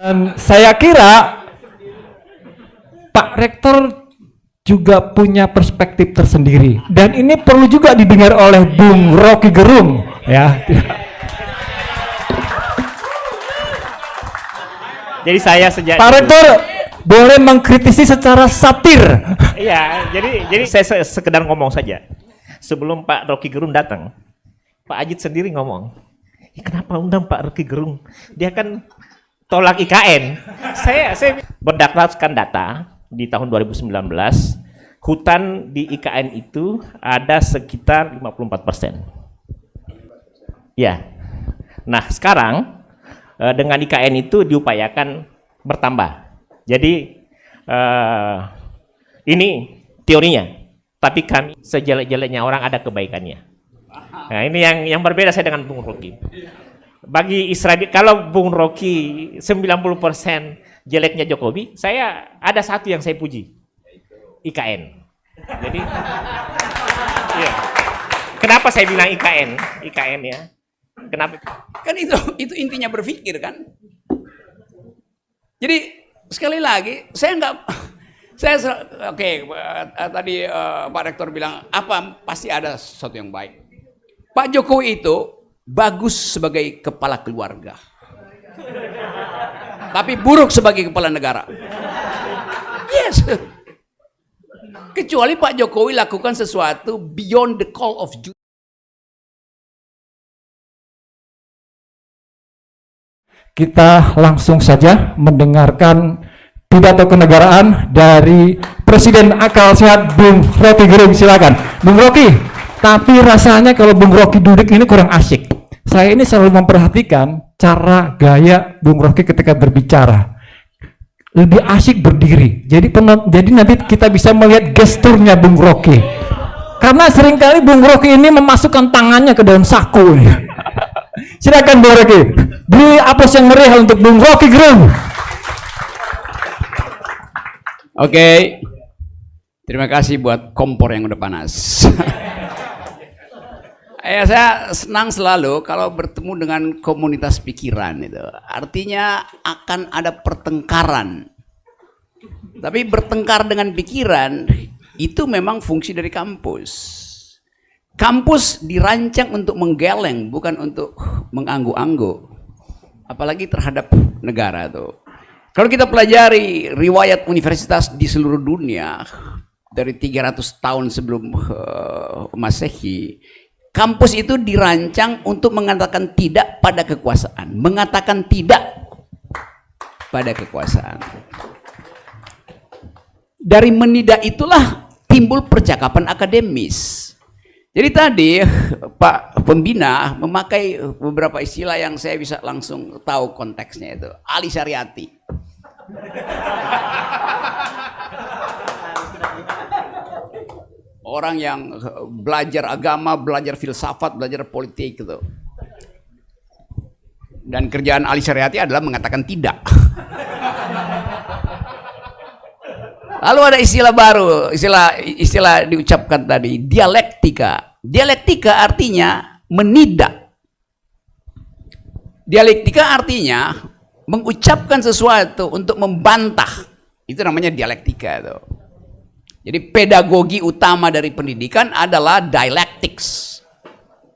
Dan saya kira Pak Rektor juga punya perspektif tersendiri dan ini perlu juga didengar oleh Bung Rocky Gerung ya. Jadi saya sejak Pak Rektor boleh mengkritisi secara satir. Iya, jadi saya sekedar ngomong saja. Sebelum Pak Rocky Gerung datang, Pak Ajit sendiri ngomong, kenapa undang Pak Rocky Gerung? Dia kan tolak IKN. Saya berdasarkan data di tahun 2019, hutan di IKN itu ada sekitar 54%. Ya. Nah, sekarang dengan IKN itu diupayakan bertambah. Jadi ini teorinya, tapi kami sejelek-jeleknya orang ada kebaikannya. Nah, ini yang berbeda saya dengan Bung Rocky. Bagi Israel, kalau Bung Rocky 90% jeleknya Jokowi, saya ada satu yang saya puji, IKN. Jadi, iya. Kenapa saya bilang IKN? IKN ya. Kenapa? Kan itu intinya berpikir kan. Jadi sekali lagi tadi Pak Rektor bilang apa pasti ada sesuatu yang baik. Pak Jokowi itu bagus sebagai kepala keluarga, tapi buruk sebagai kepala negara. Yes. Kecuali Pak Jokowi lakukan sesuatu beyond the call of duty. Kita langsung saja mendengarkan pidato kenegaraan dari Presiden Akal Sehat Bung Rocky Gerung. Silakan Bung Rocky. Tapi rasanya kalau Bung Rocky duduk ini kurang asyik. Saya ini selalu memperhatikan cara gaya Bung Rocky ketika berbicara. Lebih asyik berdiri. Jadi nanti kita bisa melihat gesturnya Bung Rocky. Karena seringkali Bung Rocky ini memasukkan tangannya ke dalam saku. Silakan Bung Rocky. Beri aplaus yang meriah untuk Bung Rocky Gerung. Oke. Terima kasih buat kompor yang udah panas. Saya senang selalu kalau bertemu dengan komunitas pikiran itu. Artinya akan ada pertengkaran. Tapi bertengkar dengan pikiran itu memang fungsi dari kampus. Kampus dirancang untuk menggeleng, bukan untuk menganggu-anggu. Apalagi terhadap negara tuh. Kalau kita pelajari riwayat universitas di seluruh dunia dari 300 tahun sebelum Masehi, kampus itu dirancang untuk mengatakan tidak pada kekuasaan, mengatakan tidak pada kekuasaan. Dari menidak itulah timbul percakapan akademis. Jadi tadi Pak Pembina memakai beberapa istilah yang saya bisa langsung tahu konteksnya itu. Ali Syariati. Orang yang belajar agama, belajar filsafat, belajar politik gitu. Dan kerjaan Ali Syariati adalah mengatakan tidak. Lalu ada istilah baru, istilah diucapkan tadi, dialektika. Dialektika artinya menidak. Dialektika artinya mengucapkan sesuatu untuk membantah. Itu namanya dialektika itu. Jadi pedagogi utama dari pendidikan adalah dialectics.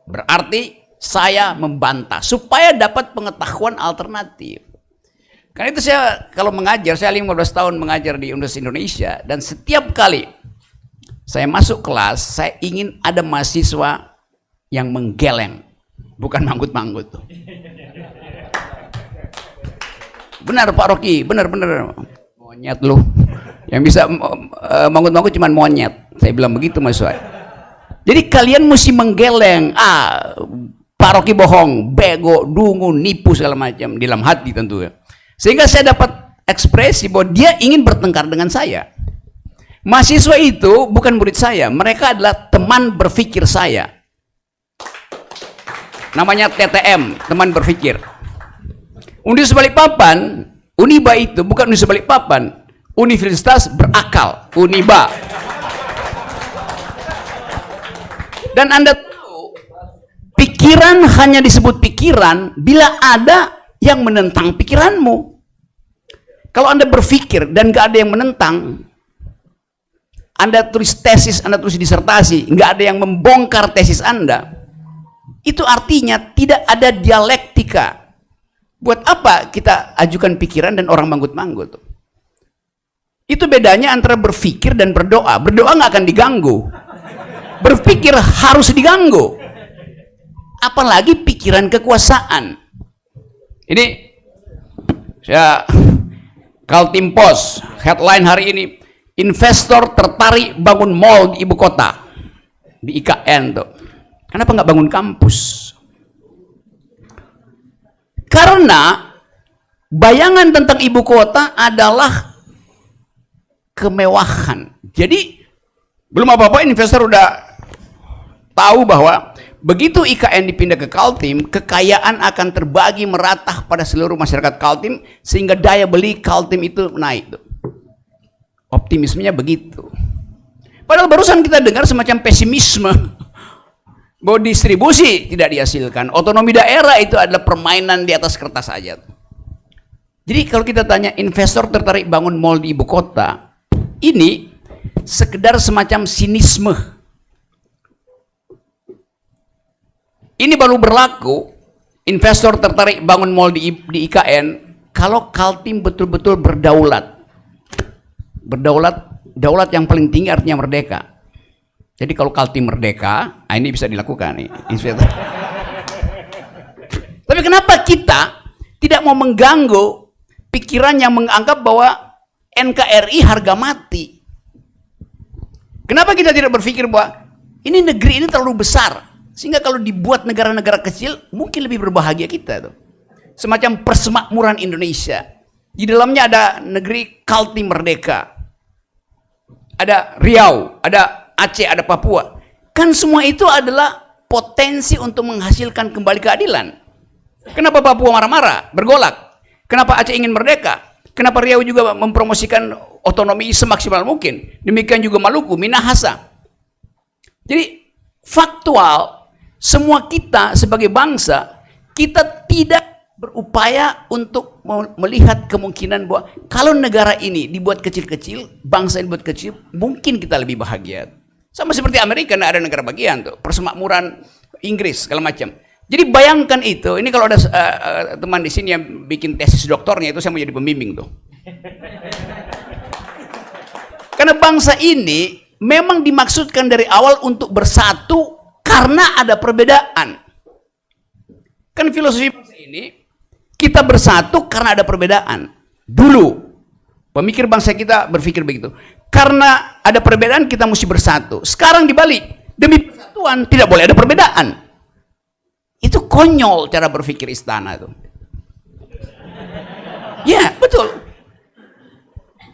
Berarti saya membantah supaya dapat pengetahuan alternatif. Karena itu saya kalau mengajar, saya 15 tahun mengajar di Universitas Indonesia, dan setiap kali saya masuk kelas, saya ingin ada mahasiswa yang menggeleng, bukan manggut-manggut. Benar Pak Rocky, benar. Monyet lu. Yang bisa manggut-manggut cuma monyet. Saya bilang begitu mahasiswa. Jadi kalian mesti menggeleng. Pak Rocky bohong, bego, dungu, nipu segala macam dalam hati tentu ya. Sehingga saya dapat ekspresi bahwa dia ingin bertengkar dengan saya. Mahasiswa itu bukan murid saya, mereka adalah teman berpikir saya. Namanya TTM, teman berpikir. Universitas Balikpapan, Uniba itu bukan Universitas Balikpapan, Universitas Berakal, Uniba. Dan Anda tahu, pikiran hanya disebut pikiran bila ada yang menentang pikiranmu. Kalau Anda berpikir dan nggak ada yang menentang, Anda tulis tesis, Anda tulis disertasi, nggak ada yang membongkar tesis Anda, itu artinya tidak ada dialektika. Buat apa kita ajukan pikiran dan orang manggut-manggut? Itu bedanya antara berpikir dan berdoa. Berdoa nggak akan diganggu. Berpikir harus diganggu. Apalagi pikiran kekuasaan. Ini saya Kaltim Post headline hari ini, investor tertarik bangun mall di ibu kota, di IKN tuh. Kenapa nggak bangun kampus? Karena bayangan tentang ibu kota adalah kemewahan. Jadi belum apa-apa investor udah tahu bahwa begitu IKN dipindah ke Kaltim, kekayaan akan terbagi merata pada seluruh masyarakat Kaltim sehingga daya beli Kaltim itu naik tuh. Optimismenya begitu. Padahal barusan kita dengar semacam pesimisme bahwa distribusi tidak dihasilkan, otonomi daerah itu adalah permainan di atas kertas saja. Jadi kalau kita tanya investor tertarik bangun mall di ibu kota, ini sekedar semacam sinisme. Ini baru berlaku investor tertarik bangun mall di IKN kalau Kaltim betul-betul berdaulat. Daulat yang paling tinggi artinya merdeka. Jadi kalau Kaltim merdeka, ini bisa dilakukan nih. Tapi kenapa kita tidak mau mengganggu pikiran yang menganggap bahwa NKRI harga mati? Kenapa kita tidak berpikir bahwa ini negeri ini terlalu besar sehingga kalau dibuat negara-negara kecil mungkin lebih berbahagia kita tuh. Semacam persemakmuran Indonesia. Di dalamnya ada negeri Kaltim merdeka. Ada Riau, ada Aceh, ada Papua. Kan semua itu adalah potensi untuk menghasilkan kembali keadilan. Kenapa Papua marah-marah, bergolak? Kenapa Aceh ingin merdeka? Kenapa Riau juga mempromosikan otonomi semaksimal mungkin? Demikian juga Maluku, Minahasa. Jadi faktual, semua kita sebagai bangsa, kita tidak berupaya untuk melihat kemungkinan bahwa kalau negara ini dibuat kecil-kecil, bangsa ini dibuat kecil, mungkin kita lebih bahagia. Sama seperti Amerika, ada negara bagian tuh, persemakmuran Inggris segala macam. Jadi bayangkan itu. Ini kalau ada teman di sini yang bikin tesis doktornya, itu saya mau jadi pembimbing tuh. Karena bangsa ini memang dimaksudkan dari awal untuk bersatu karena ada perbedaan. Kan filosofi bangsa ini, kita bersatu karena ada perbedaan. Dulu, pemikir bangsa kita berpikir begitu. Karena ada perbedaan, kita mesti bersatu. Sekarang dibalik. Demi persatuan, tidak boleh ada perbedaan. Itu konyol cara berpikir istana itu. Ya, betul.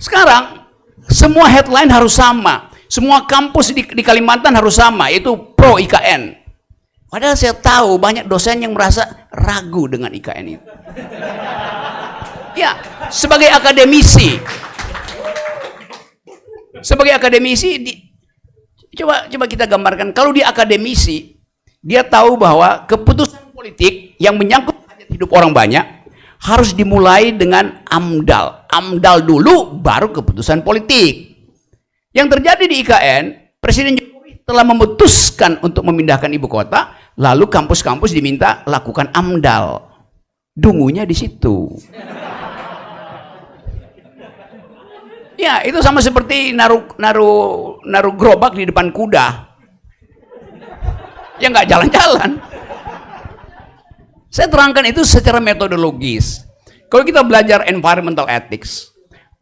Sekarang, semua headline harus sama. Semua kampus di Kalimantan harus sama, yaitu pro IKN. Padahal saya tahu banyak dosen yang merasa ragu dengan IKN itu. Ya, sebagai akademisi, coba kita gambarkan. Kalau dia akademisi, dia tahu bahwa keputusan politik yang menyangkut hajat hidup orang banyak harus dimulai dengan AMDAL. AMDAL dulu, baru keputusan politik. Yang terjadi di IKN, Presiden Jokowi telah memutuskan untuk memindahkan ibu kota, lalu kampus-kampus diminta lakukan AMDAL. Dungunya di situ. Ya, itu sama seperti naruh gerobak di depan kuda. Ya nggak jalan-jalan. Saya terangkan itu secara metodologis. Kalau kita belajar environmental ethics,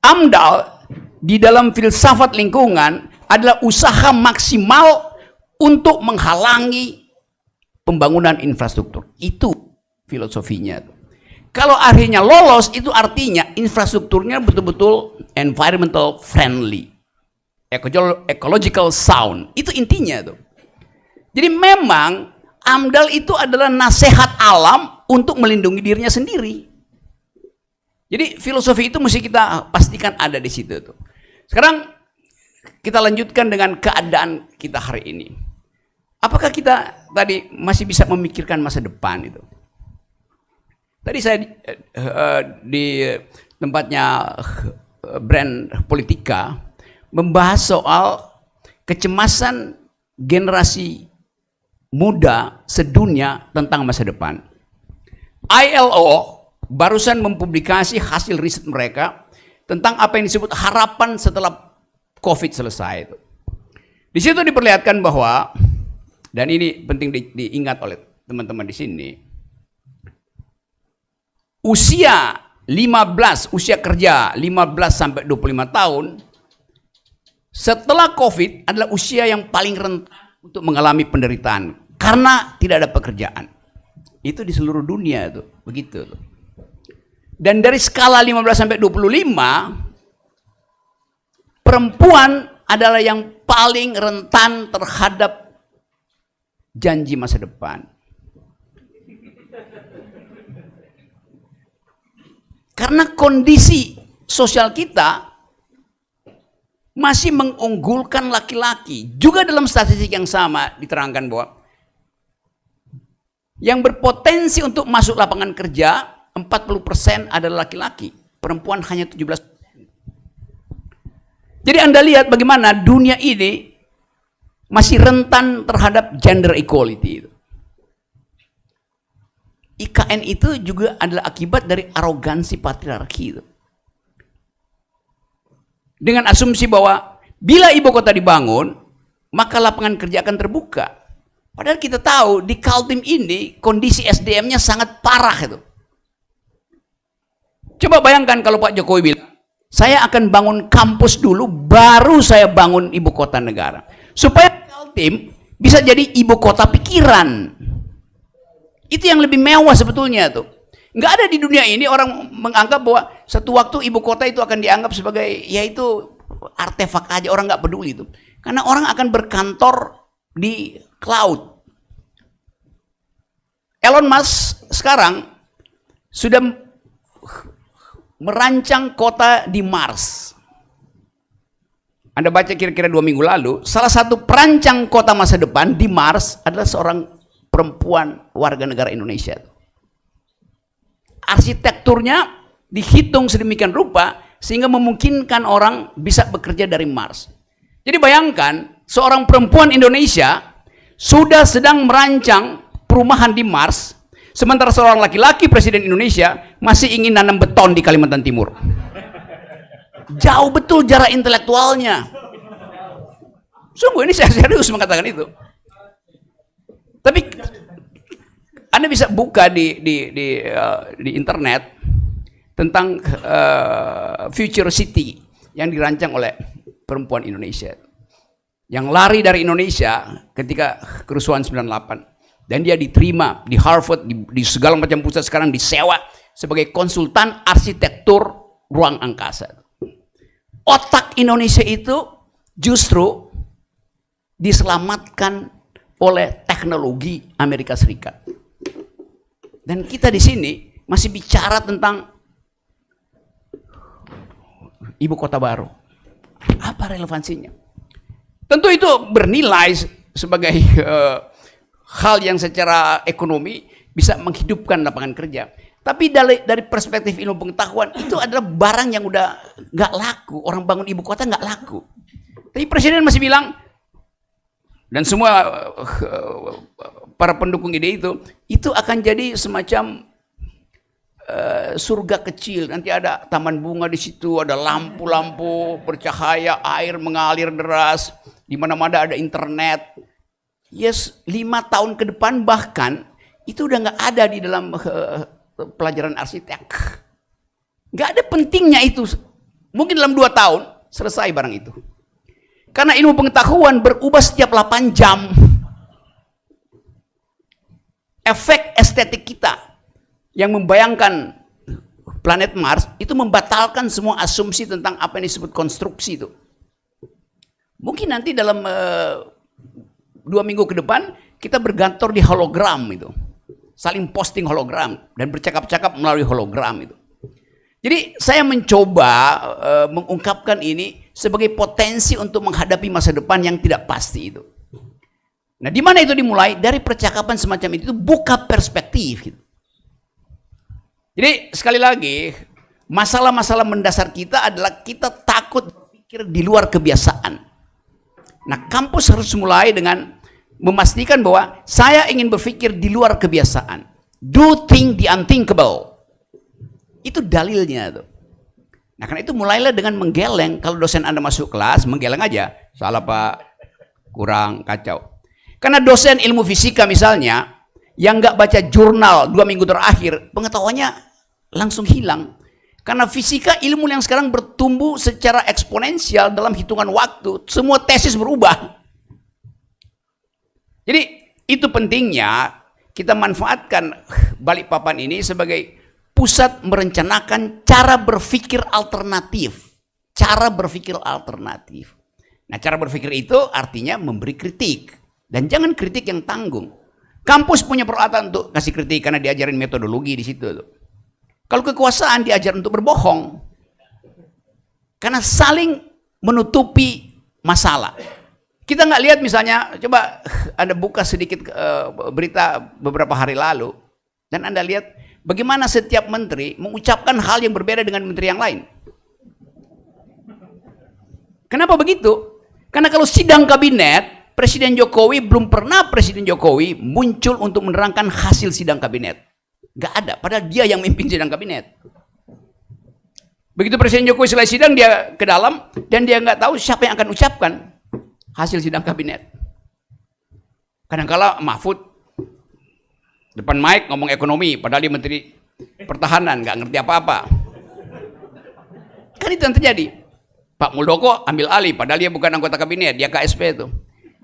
AMDAL di dalam filsafat lingkungan adalah usaha maksimal untuk menghalangi pembangunan infrastruktur. Itu filosofinya. Kalau akhirnya lolos, itu artinya infrastrukturnya betul-betul environmental friendly, ecological sound. Itu intinya tuh. Jadi memang AMDAL itu adalah nasihat alam untuk melindungi dirinya sendiri. Jadi filosofi itu mesti kita pastikan ada di situ tuh. Sekarang kita lanjutkan dengan keadaan kita hari ini. Apakah kita tadi masih bisa memikirkan masa depan itu? Tadi saya tempatnya brand Politika, membahas soal kecemasan generasi muda sedunia tentang masa depan. ILO barusan mempublikasi hasil riset mereka tentang apa yang disebut harapan setelah COVID selesai. Di situ diperlihatkan bahwa, dan ini penting diingat oleh teman-teman di sini, usia kerja 15 sampai 25 tahun setelah COVID adalah usia yang paling rentan untuk mengalami penderitaan karena tidak ada pekerjaan. Itu di seluruh dunia itu, begitu. Dan dari skala 15 sampai 25, perempuan adalah yang paling rentan terhadap janji masa depan. Karena kondisi sosial kita masih mengunggulkan laki-laki. Juga dalam statistik yang sama diterangkan bahwa yang berpotensi untuk masuk lapangan kerja 40% adalah laki-laki. Perempuan hanya 17%. Jadi Anda lihat bagaimana dunia ini masih rentan terhadap gender equality. IKN itu juga adalah akibat dari arogansi patriarki itu. Dengan asumsi bahwa bila ibu kota dibangun, maka lapangan kerja akan terbuka. Padahal kita tahu di Kaltim ini kondisi SDM-nya sangat parah itu. Coba bayangkan kalau Pak Jokowi bilang, saya akan bangun kampus dulu, baru saya bangun ibu kota negara. Supaya Kaltim bisa jadi ibu kota pikiran. Itu yang lebih mewah sebetulnya tuh. Nggak ada di dunia ini orang menganggap bahwa satu waktu ibu kota itu akan dianggap sebagai, yaitu artefak aja, orang nggak peduli itu. Karena orang akan berkantor di cloud. Elon Musk sekarang sudah merancang kota di Mars. Anda baca kira-kira 2 minggu lalu, salah satu perancang kota masa depan di Mars adalah seorang perempuan warga negara Indonesia. Arsitekturnya dihitung sedemikian rupa sehingga memungkinkan orang bisa bekerja dari Mars. Jadi bayangkan seorang perempuan Indonesia sudah sedang merancang perumahan di Mars, sementara seorang laki-laki presiden Indonesia masih ingin nanam beton di Kalimantan Timur. Jauh betul jarak intelektualnya. Sungguh ini saya serius mengatakan itu. Tapi Anda bisa buka di internet tentang Future City yang dirancang oleh perempuan Indonesia. Yang lari dari Indonesia ketika kerusuhan 98. Dan dia diterima di Harvard, di segala macam pusat, sekarang disewa sebagai konsultan arsitektur ruang angkasa. Otak Indonesia itu justru diselamatkan oleh teknologi Amerika Serikat. Dan kita di sini masih bicara tentang ibu kota baru. Apa relevansinya? Tentu itu bernilai sebagai hal yang secara ekonomi bisa menghidupkan lapangan kerja. Tapi dari perspektif ilmu pengetahuan itu adalah barang yang udah nggak laku. Orang bangun ibu kota nggak laku. Tapi presiden masih bilang, dan semua para pendukung ide itu akan jadi semacam surga kecil. Nanti ada taman bunga di situ, ada lampu-lampu bercahaya, air mengalir deras, di mana-mana ada internet. Yes, 5 tahun ke depan bahkan itu udah nggak ada di dalam pelajaran arsitek. Nggak ada pentingnya itu. Mungkin dalam 2 tahun selesai barang itu. Karena ilmu pengetahuan berubah setiap 8 jam. Efek estetik kita yang membayangkan planet Mars itu membatalkan semua asumsi tentang apa yang disebut konstruksi itu. Mungkin nanti dalam 2 minggu ke depan kita bergantor di hologram itu. Saling posting hologram dan bercakap-cakap melalui hologram itu. Jadi saya mencoba mengungkapkan ini sebagai potensi untuk menghadapi masa depan yang tidak pasti itu. Nah, di mana itu dimulai? Dari percakapan semacam itu buka perspektif gitu. Jadi sekali lagi Masalah-masalah mendasar kita adalah kita takut berpikir di luar kebiasaan. Nah, kampus harus mulai dengan memastikan bahwa saya ingin berpikir di luar kebiasaan. Do think the unthinkable. Itu dalilnya tuh. Nah, karena itu mulailah dengan menggeleng. Kalau dosen Anda masuk kelas, menggeleng aja. Salah Pak, kurang, kacau. Karena dosen ilmu fisika misalnya, yang nggak baca jurnal 2 minggu terakhir, pengetahuannya langsung hilang. Karena fisika ilmu yang sekarang bertumbuh secara eksponensial dalam hitungan waktu. Semua tesis berubah. Jadi itu pentingnya kita manfaatkan Balikpapan ini sebagai pusat merencanakan cara berpikir alternatif. Cara berpikir alternatif. Nah, cara berpikir itu artinya memberi kritik. Dan jangan kritik yang tanggung. Kampus punya peralatan untuk kasih kritik karena diajarin metodologi di situ tuh. Kalau kekuasaan diajar untuk berbohong. Karena saling menutupi masalah. Kita nggak lihat misalnya, coba Anda buka sedikit berita beberapa hari lalu. Dan Anda lihat bagaimana setiap menteri mengucapkan hal yang berbeda dengan menteri yang lain. Kenapa begitu? Karena kalau sidang kabinet, Presiden Jokowi belum pernah Presiden Jokowi muncul untuk menerangkan hasil sidang kabinet. Gak ada, padahal dia yang memimpin sidang kabinet. Begitu Presiden Jokowi selesai sidang, dia ke dalam, dan dia nggak tahu siapa yang akan ucapkan hasil sidang kabinet. Kadang-kala Mahfud depan mic ngomong ekonomi, padahal dia Menteri Pertahanan, nggak ngerti apa-apa. Kan itu yang terjadi. Pak Muldoko ambil alih, padahal dia bukan anggota kabinet, dia KSP itu.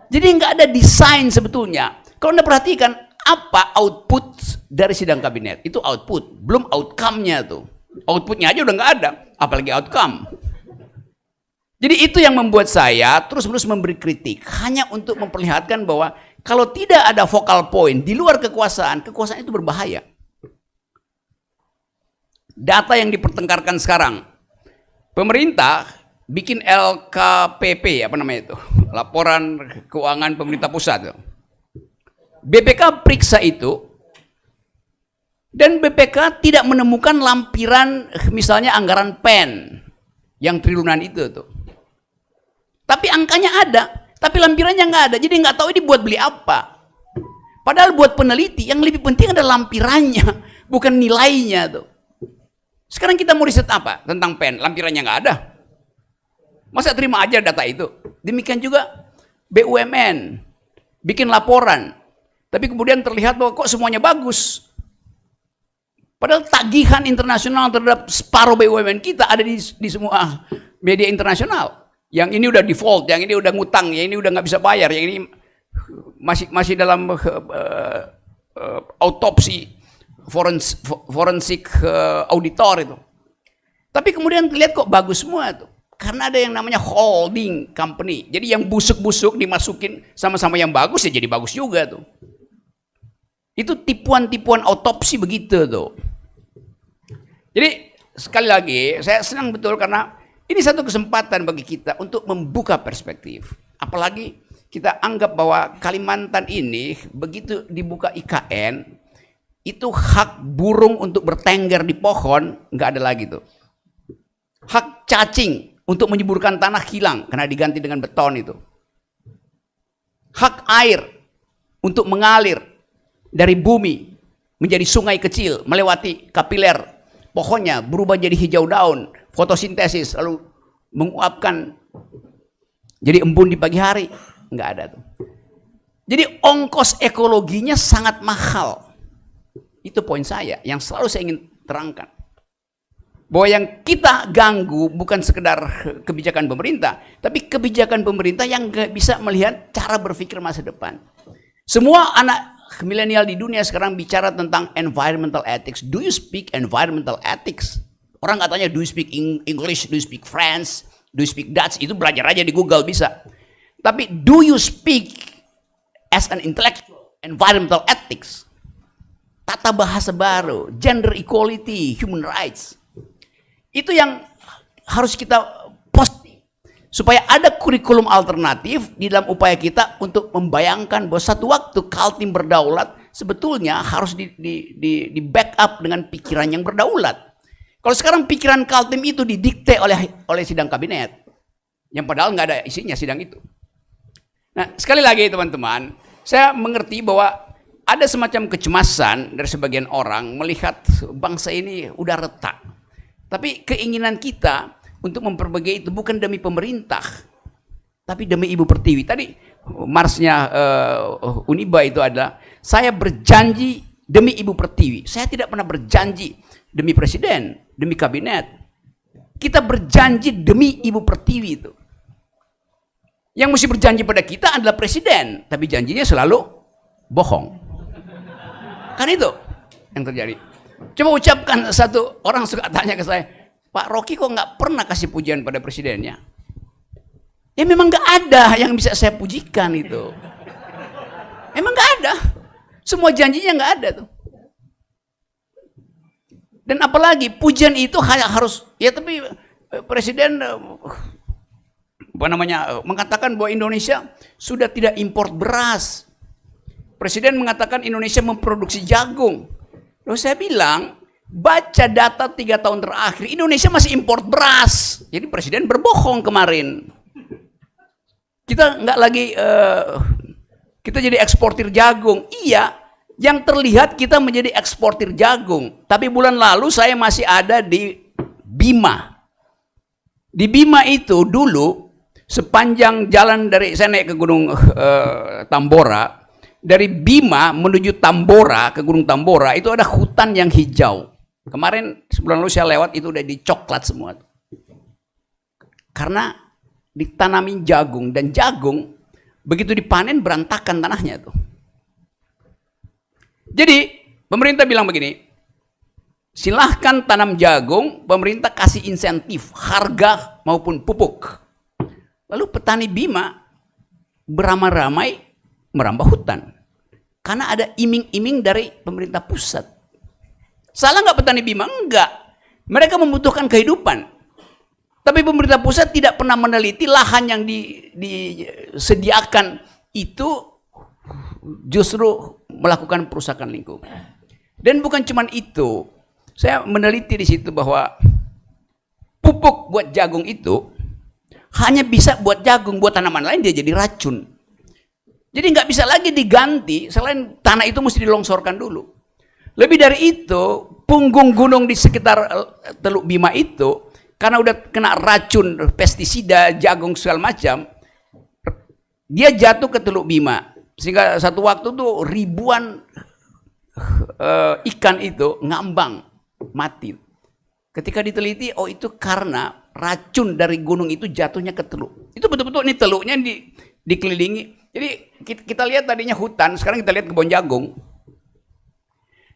Jadi nggak ada desain sebetulnya. Kalau Anda perhatikan, apa output dari sidang kabinet? Itu output, belum outcome-nya tuh. Outputnya aja udah nggak ada, apalagi outcome. Jadi itu yang membuat saya terus-menerus memberi kritik, hanya untuk memperlihatkan bahwa kalau tidak ada focal point di luar kekuasaan, kekuasaan itu berbahaya. Data yang dipertengkarkan sekarang, pemerintah bikin LKPP, apa namanya itu, laporan keuangan pemerintah pusat. BPK periksa itu, dan BPK tidak menemukan lampiran misalnya anggaran PEN yang triliunan itu tuh. Tapi angkanya ada, tapi lampirannya nggak ada. Jadi nggak tahu ini buat beli apa. Padahal buat peneliti yang lebih penting ada lampirannya, bukan nilainya tuh. Sekarang kita mau riset apa tentang PEN? Lampirannya nggak ada. Masa terima aja data itu? Demikian juga BUMN bikin laporan, tapi kemudian terlihat bahwa kok semuanya bagus. Padahal tagihan internasional terhadap separuh BUMN kita ada di semua media internasional. Yang ini udah default, yang ini udah ngutang, yang ini udah nggak bisa bayar, yang ini masih dalam autopsi forensik auditor itu. Tapi kemudian terlihat kok bagus semua tuh. Karena ada yang namanya holding company. Jadi yang busuk-busuk dimasukin sama-sama yang bagus ya jadi bagus juga tuh. Itu tipuan-tipuan autopsi begitu tuh. Jadi sekali lagi saya senang betul karena ini satu kesempatan bagi kita untuk membuka perspektif. Apalagi kita anggap bahwa Kalimantan ini begitu dibuka IKN, itu hak burung untuk bertengger di pohon nggak ada lagi tuh. Hak cacing untuk menyuburkan tanah hilang karena diganti dengan beton itu. Hak air untuk mengalir dari bumi menjadi sungai kecil melewati kapiler pohonnya berubah jadi hijau daun, fotosintesis lalu menguapkan jadi embun di pagi hari, nggak ada tuh. Jadi ongkos ekologinya sangat mahal. Itu poin saya yang selalu saya ingin terangkan. Bahwa yang kita ganggu bukan sekedar kebijakan pemerintah, tapi kebijakan pemerintah yang nggak bisa melihat cara berpikir masa depan. Semua anak milenial di dunia sekarang bicara tentang environmental ethics. Do you speak environmental ethics? Orang katanya do you speak English, do you speak French, do you speak Dutch? Itu belajar aja di Google bisa. Tapi do you speak as an intellectual environmental ethics? Tata bahasa baru, gender equality, human rights. Itu yang harus kita posting supaya ada kurikulum alternatif di dalam upaya kita untuk membayangkan bahwa satu waktu Kaltim berdaulat sebetulnya harus di backup dengan pikiran yang berdaulat. Kalau sekarang pikiran Kaltim itu didikte oleh sidang kabinet, yang padahal nggak ada isinya sidang itu. Nah, sekali lagi teman-teman, saya mengerti bahwa ada semacam kecemasan dari sebagian orang melihat bangsa ini udah retak. Tapi keinginan kita untuk memperbaiki itu bukan demi pemerintah, tapi demi Ibu Pertiwi. Tadi marsnya Uniba itu adalah, saya berjanji demi Ibu Pertiwi. Saya tidak pernah berjanji demi presiden, demi kabinet. Kita berjanji demi Ibu Pertiwi itu. Yang mesti berjanji pada kita adalah presiden, tapi janjinya selalu bohong. Kan itu yang terjadi. Coba ucapkan, satu orang suka tanya ke saya, Pak Rocky kok nggak pernah kasih pujian pada presidennya? Ya memang nggak ada yang bisa saya pujikan itu. Memang nggak ada. Semua janjinya nggak ada tuh. Dan apalagi pujian itu harus, ya tapi presiden mengatakan bahwa Indonesia sudah tidak impor beras. Presiden mengatakan Indonesia memproduksi jagung. Lalu saya bilang, baca data 3 tahun terakhir, Indonesia masih impor beras. Jadi presiden berbohong kemarin. Kita nggak lagi, kita jadi eksportir jagung. Iya, yang terlihat kita menjadi eksportir jagung. Tapi bulan lalu saya masih ada di Bima. Di Bima itu dulu, sepanjang jalan dari, saya naik ke Gunung Tambora, dari Bima menuju Tambora, ke Gunung Tambora, itu ada hutan yang hijau. Kemarin sebulan lalu saya lewat, itu udah dicoklat semua. Karena ditanamin jagung, dan jagung begitu dipanen berantakan tanahnya tuh. Jadi pemerintah bilang begini, silahkan tanam jagung, pemerintah kasih insentif harga maupun pupuk. Lalu petani Bima beramai-ramai merambah hutan karena ada iming-iming dari pemerintah pusat. Salah nggak petani Bima? Enggak. Mereka membutuhkan kehidupan. Tapi pemerintah pusat tidak pernah meneliti lahan yang disediakan itu justru melakukan perusakan lingkungan. Dan bukan cuma itu. Saya meneliti di situ bahwa pupuk buat jagung itu hanya bisa buat jagung, buat tanaman lain dia jadi racun. Jadi nggak bisa lagi diganti, selain tanah itu mesti dilongsorkan dulu. Lebih dari itu, punggung gunung di sekitar Teluk Bima itu, karena udah kena racun, pestisida, jagung segala macam, dia jatuh ke Teluk Bima. Sehingga satu waktu tuh ribuan ikan itu ngambang, mati. Ketika diteliti, oh itu karena racun dari gunung itu jatuhnya ke teluk. Itu betul-betul ini teluknya dikelilingi. Jadi kita lihat tadinya hutan, sekarang kita lihat kebun jagung.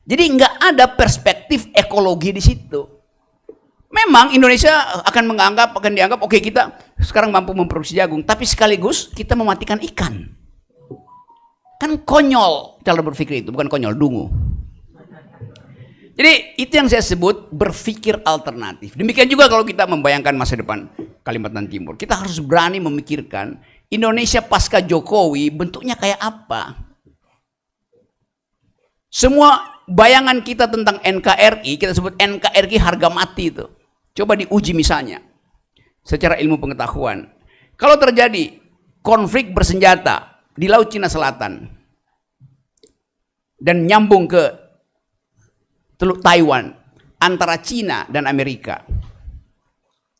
Jadi nggak ada perspektif ekologi di situ. Memang Indonesia akan dianggap, oke, kita sekarang mampu memproduksi jagung, tapi sekaligus kita mematikan ikan. Kan konyol cara berpikir itu, bukan konyol, dungu. Jadi itu yang saya sebut berpikir alternatif. Demikian juga kalau kita membayangkan masa depan Kalimantan Timur. Kita harus berani memikirkan Indonesia pasca Jokowi bentuknya kayak apa. Semua bayangan kita tentang NKRI, kita sebut NKRI harga mati itu. Coba diuji misalnya secara ilmu pengetahuan. Kalau terjadi konflik bersenjata di Laut Cina Selatan dan nyambung ke Teluk Taiwan antara Cina dan Amerika,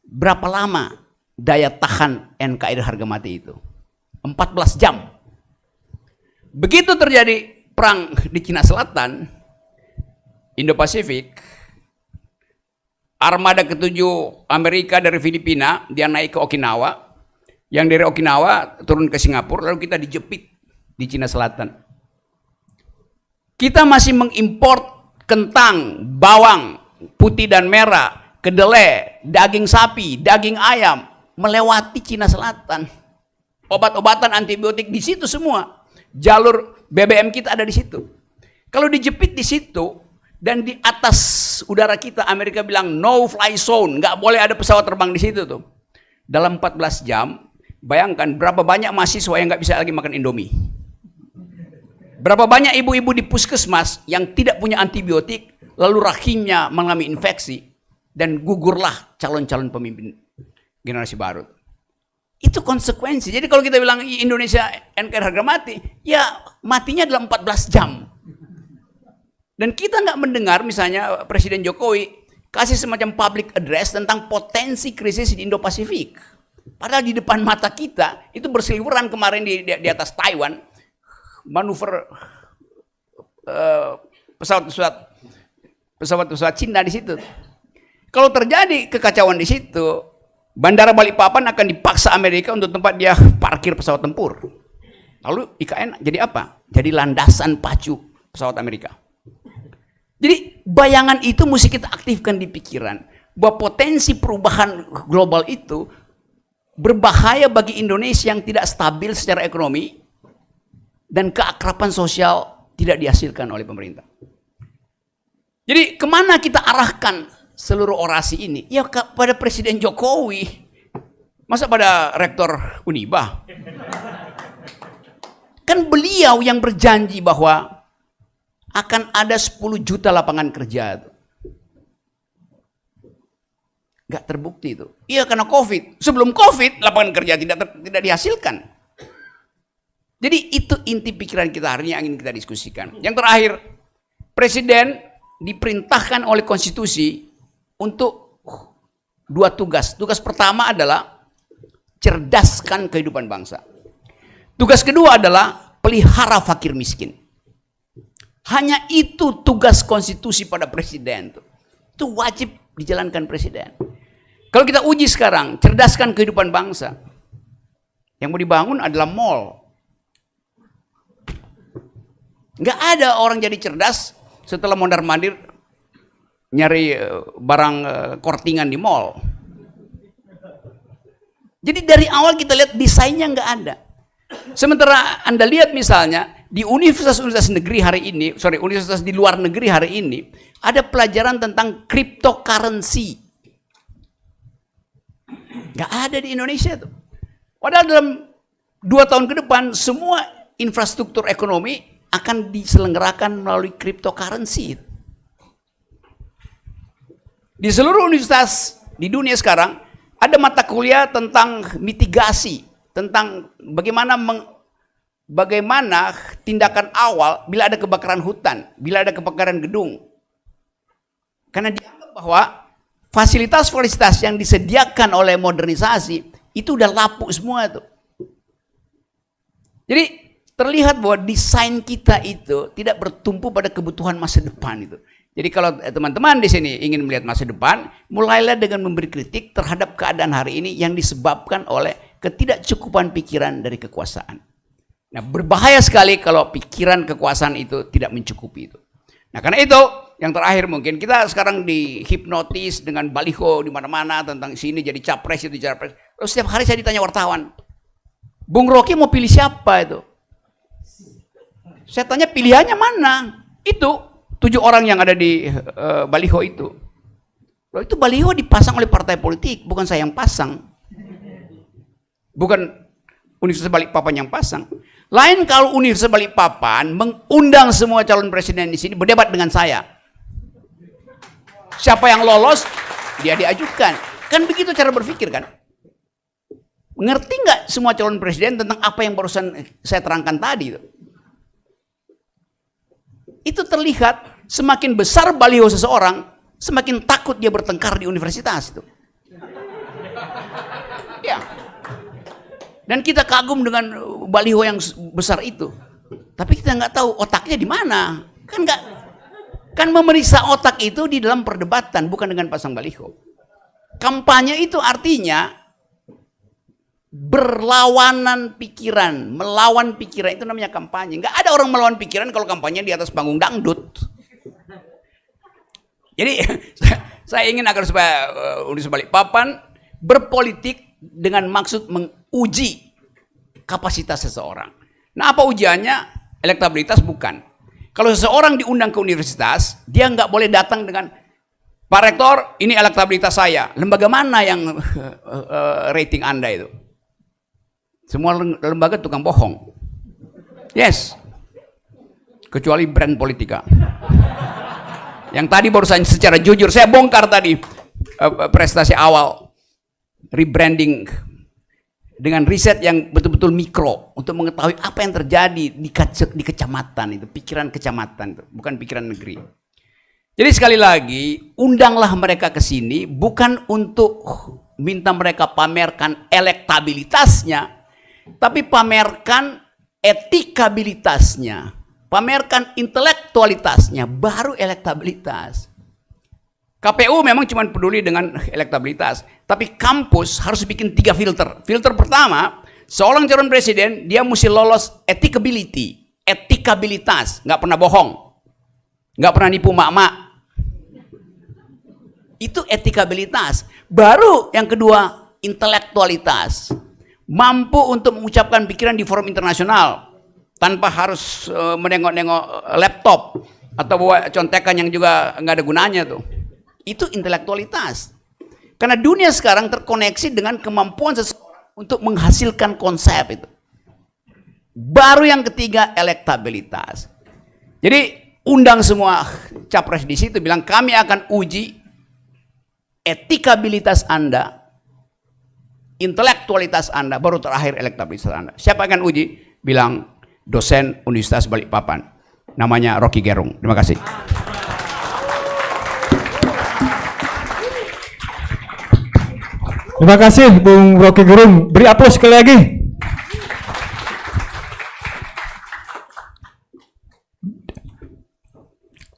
berapa lama daya tahan NKRI harga mati itu? 14 jam. Begitu terjadi perang di Cina Selatan, Indo-Pasifik, armada ke-7 Amerika dari Filipina, dia naik ke Okinawa, yang dari Okinawa turun ke Singapura, lalu kita dijepit di Cina Selatan. Kita masih mengimpor kentang, bawang, putih dan merah, kedelai, daging sapi, daging ayam, melewati Cina Selatan. Obat-obatan antibiotik di situ semua. Jalur BBM kita ada di situ. Kalau dijepit di situ, dan di atas udara kita Amerika bilang no fly zone, nggak boleh ada pesawat terbang di situ tuh. Dalam 14 jam, bayangkan berapa banyak mahasiswa yang nggak bisa lagi makan Indomie. Berapa banyak ibu-ibu di puskesmas yang tidak punya antibiotik, lalu rahimnya mengalami infeksi. dan gugurlah calon-calon pemimpin generasi baru. Itu konsekuensi. Jadi kalau kita bilang Indonesia NKRI harga mati, ya matinya adalah 14 jam. Dan kita nggak mendengar misalnya Presiden Jokowi kasih semacam public address tentang potensi krisis di Indo-Pasifik. Padahal di depan mata kita itu berseliweran kemarin di atas Taiwan, manuver pesawat Cina di situ. Kalau terjadi kekacauan di situ, Bandara Balikpapan akan dipaksa Amerika untuk tempat dia parkir pesawat tempur. Lalu IKN jadi apa? Jadi landasan pacu pesawat Amerika. Jadi bayangan itu mesti kita aktifkan di pikiran. Bahwa potensi perubahan global itu berbahaya bagi Indonesia yang tidak stabil secara ekonomi dan keakraban sosial tidak dihasilkan oleh pemerintah. Jadi kemana kita arahkan seluruh orasi ini? Ya pada Presiden Jokowi. Masa pada Rektor Uniba? Kan beliau yang berjanji bahwa akan ada 10 juta lapangan kerja. Gak terbukti itu. Iya karena COVID. Sebelum COVID lapangan kerja tidak dihasilkan. Jadi itu inti pikiran kita hari ini yang ingin kita diskusikan. Yang terakhir, Presiden diperintahkan oleh konstitusi untuk 2 tugas. Tugas pertama adalah cerdaskan kehidupan bangsa. Tugas kedua adalah pelihara fakir miskin. Hanya itu tugas konstitusi pada presiden. Itu wajib dijalankan presiden. Kalau kita uji sekarang, cerdaskan kehidupan bangsa. Yang mau dibangun adalah mall. Nggak ada orang jadi cerdas setelah mondar-mandir nyari barang kortingan di mall. Jadi dari awal kita lihat desainnya nggak ada. Sementara Anda lihat misalnya di universitas-universitas negeri hari ini, universitas di luar negeri hari ini, ada pelajaran tentang cryptocurrency. Nggak ada di Indonesia tuh. Padahal dalam 2 tahun ke depan semua infrastruktur ekonomi akan diselenggarakan melalui cryptocurrency. Di seluruh universitas di dunia sekarang ada mata kuliah tentang mitigasi, tentang bagaimana tindakan awal bila ada kebakaran hutan, bila ada kebakaran gedung. Karena dianggap bahwa fasilitas-fasilitas yang disediakan oleh modernisasi itu udah lapuk semua itu. Jadi terlihat bahwa desain kita itu tidak bertumpu pada kebutuhan masa depan itu. Jadi kalau teman-teman di sini ingin melihat masa depan, mulailah dengan memberi kritik terhadap keadaan hari ini yang disebabkan oleh ketidakcukupan pikiran dari kekuasaan. Nah, berbahaya sekali kalau pikiran kekuasaan itu tidak mencukupi itu. Nah, karena itu yang terakhir mungkin kita sekarang dihipnotis dengan baliho di mana-mana tentang sini jadi capres itu capres. Terus setiap hari saya ditanya wartawan, Bung Rocky mau pilih siapa itu? Saya tanya pilihannya mana? Itu 7 orang yang ada di baliho itu. Loh, itu baliho dipasang oleh partai politik, bukan saya yang pasang. Bukan Universitas Balikpapan yang pasang. Lain kalau Universitas Balikpapan mengundang semua calon presiden di sini berdebat dengan saya. Siapa yang lolos, dia diajukan. Kan begitu cara berpikir kan? Ngerti nggak semua calon presiden tentang apa yang barusan saya terangkan tadi? Itu terlihat semakin besar baliho seseorang, semakin takut dia bertengkar di universitas itu. Ya. Dan kita kagum dengan baliho yang besar itu. Tapi kita nggak tahu otaknya di mana. Kan memeriksa otak itu di dalam perdebatan, bukan dengan pasang baliho. Kampanye itu artinya berlawanan pikiran, melawan pikiran, itu namanya kampanye. Nggak ada orang melawan pikiran kalau kampanye di atas panggung dangdut. Jadi saya ingin agar supaya Universitas Balikpapan berpolitik dengan maksud menguji kapasitas seseorang. Nah, apa ujiannya? Elektabilitas bukan. Kalau seseorang diundang ke universitas, dia nggak boleh datang dengan Pak Rektor, ini elektabilitas saya. Lembaga mana yang rating Anda itu? Semua lembaga tukang bohong. Yes. Kecuali brand politika. Yang tadi barusan secara jujur saya bongkar tadi. prestasi awal rebranding dengan riset yang betul-betul mikro untuk mengetahui apa yang terjadi di kecamatan itu, pikiran kecamatan itu, bukan pikiran negeri. Jadi sekali lagi, undanglah mereka ke sini bukan untuk minta mereka pamerkan elektabilitasnya, tapi pamerkan etikabilitasnya, pamerkan intelektualitasnya, baru elektabilitas. KPU memang cuma peduli dengan elektabilitas, tapi kampus harus bikin 3 filter. Filter pertama, seorang calon presiden dia mesti lolos etikability, etikabilitas, nggak pernah bohong, nggak pernah nipu mak-mak. Itu etikabilitas. Baru yang kedua, intelektualitas, mampu untuk mengucapkan pikiran di forum internasional tanpa harus menengok-nengok laptop atau bawa contekan yang juga nggak ada gunanya tuh. Itu intelektualitas. Karena dunia sekarang terkoneksi dengan kemampuan seseorang untuk menghasilkan konsep itu. Baru yang ketiga, elektabilitas. Jadi undang semua capres di situ, bilang kami akan uji etikabilitas Anda, intelektualitas Anda, baru terakhir elektabilitas Anda. Siapa akan uji? Bilang dosen Universitas Balikpapan. Namanya Rocky Gerung. Terima kasih. Terima kasih Bung Rocky Gerung. Beri aplaus sekali lagi.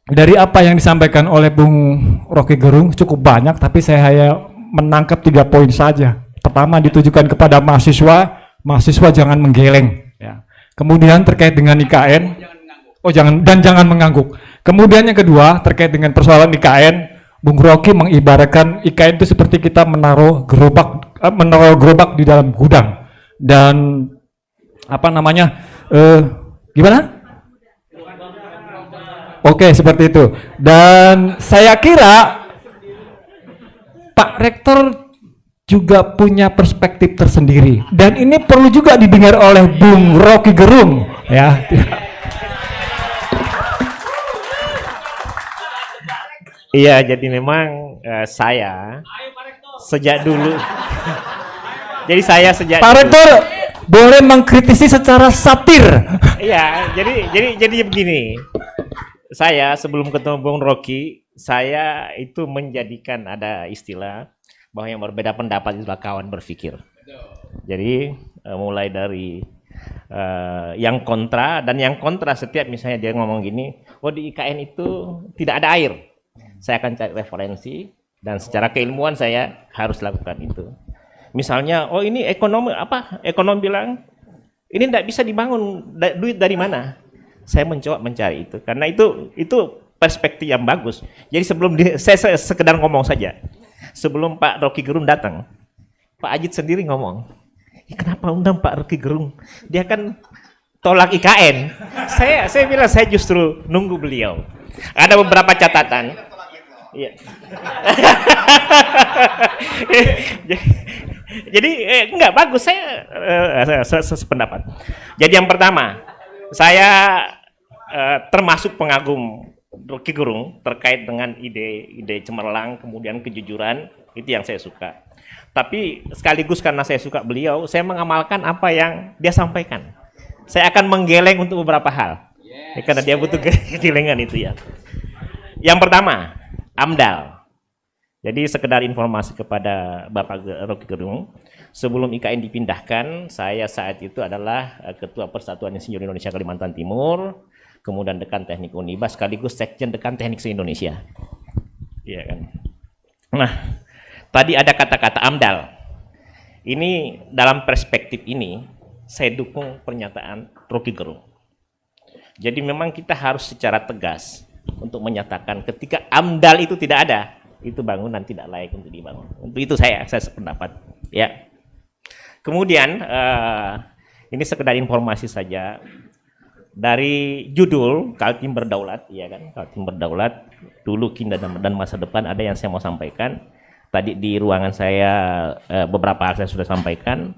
Dari apa yang disampaikan oleh Bung Rocky Gerung cukup banyak, tapi saya hanya menangkap 3 poin saja. Pertama, ditujukan kepada mahasiswa, mahasiswa jangan menggeleng. Ya. Kemudian terkait dengan IKN, jangan mengangguk. Kemudian yang kedua terkait dengan persoalan IKN, Bung Rocky mengibaratkan IKN itu seperti kita menaruh gerobak di dalam gudang, dan apa namanya, gimana? Oke, seperti itu. Dan saya kira Pak Rektor juga punya perspektif tersendiri, dan ini perlu juga didengar oleh Bung Rocky Gerung, ya. Iya, jadi memang saya sejak dulu. Jadi saya sejak Pak Rektor boleh mengkritisi secara satir. Iya, jadi begini. Saya sebelum ketemu Bung Rocky, saya itu menjadikan ada istilah bahwa yang berbeda pendapat itulah kawan berpikir. Jadi mulai dari yang kontra, dan yang kontra setiap misalnya dia ngomong gini, oh di IKN itu tidak ada air. Saya akan cari referensi dan secara keilmuan saya harus lakukan itu. Misalnya, oh ini ekonomi apa? Ekonom bilang ini tidak bisa dibangun, duit dari mana? Saya mencoba mencari itu karena itu perspektif yang bagus. Jadi saya sekedar ngomong saja. Sebelum Pak Rocky Gerung datang, Pak Ajit sendiri ngomong, kenapa undang Pak Rocky Gerung? Dia kan tolak IKN. Saya bilang saya justru nunggu beliau. Ada beberapa catatan. Iya. Jadi enggak bagus, saya sependapat. Jadi yang pertama, saya termasuk pengagum Rocky Gerung terkait dengan ide cemerlang, kemudian kejujuran, itu yang saya suka. Tapi sekaligus karena saya suka beliau, saya mengamalkan apa yang dia sampaikan. Saya akan menggeleng untuk beberapa hal, karena dia butuh gelengan itu ya. Yang pertama, AMDAL. Jadi sekedar informasi kepada Bapak Rocky Gerung, sebelum IKN dipindahkan, saya saat itu adalah Ketua Persatuan Insinyur Indonesia Kalimantan Timur, kemudian Dekan Teknik Uniba, sekaligus Sekjen Dekan Teknik se-Indonesia. Iya kan. Nah, tadi ada kata-kata AMDAL. Ini dalam perspektif ini, saya dukung pernyataan Rocky Gerung. Jadi memang kita harus secara tegas untuk menyatakan ketika AMDAL itu tidak ada, itu bangunan tidak layak untuk dibangun. Untuk itu saya sependapat. Ya. Kemudian ini sekedar informasi saja. Dari judul Kaltim Berdaulat, ya kan, Kaltim Berdaulat, dulu, kini dan masa depan, ada yang saya mau sampaikan. Tadi di ruangan saya beberapa hal saya sudah sampaikan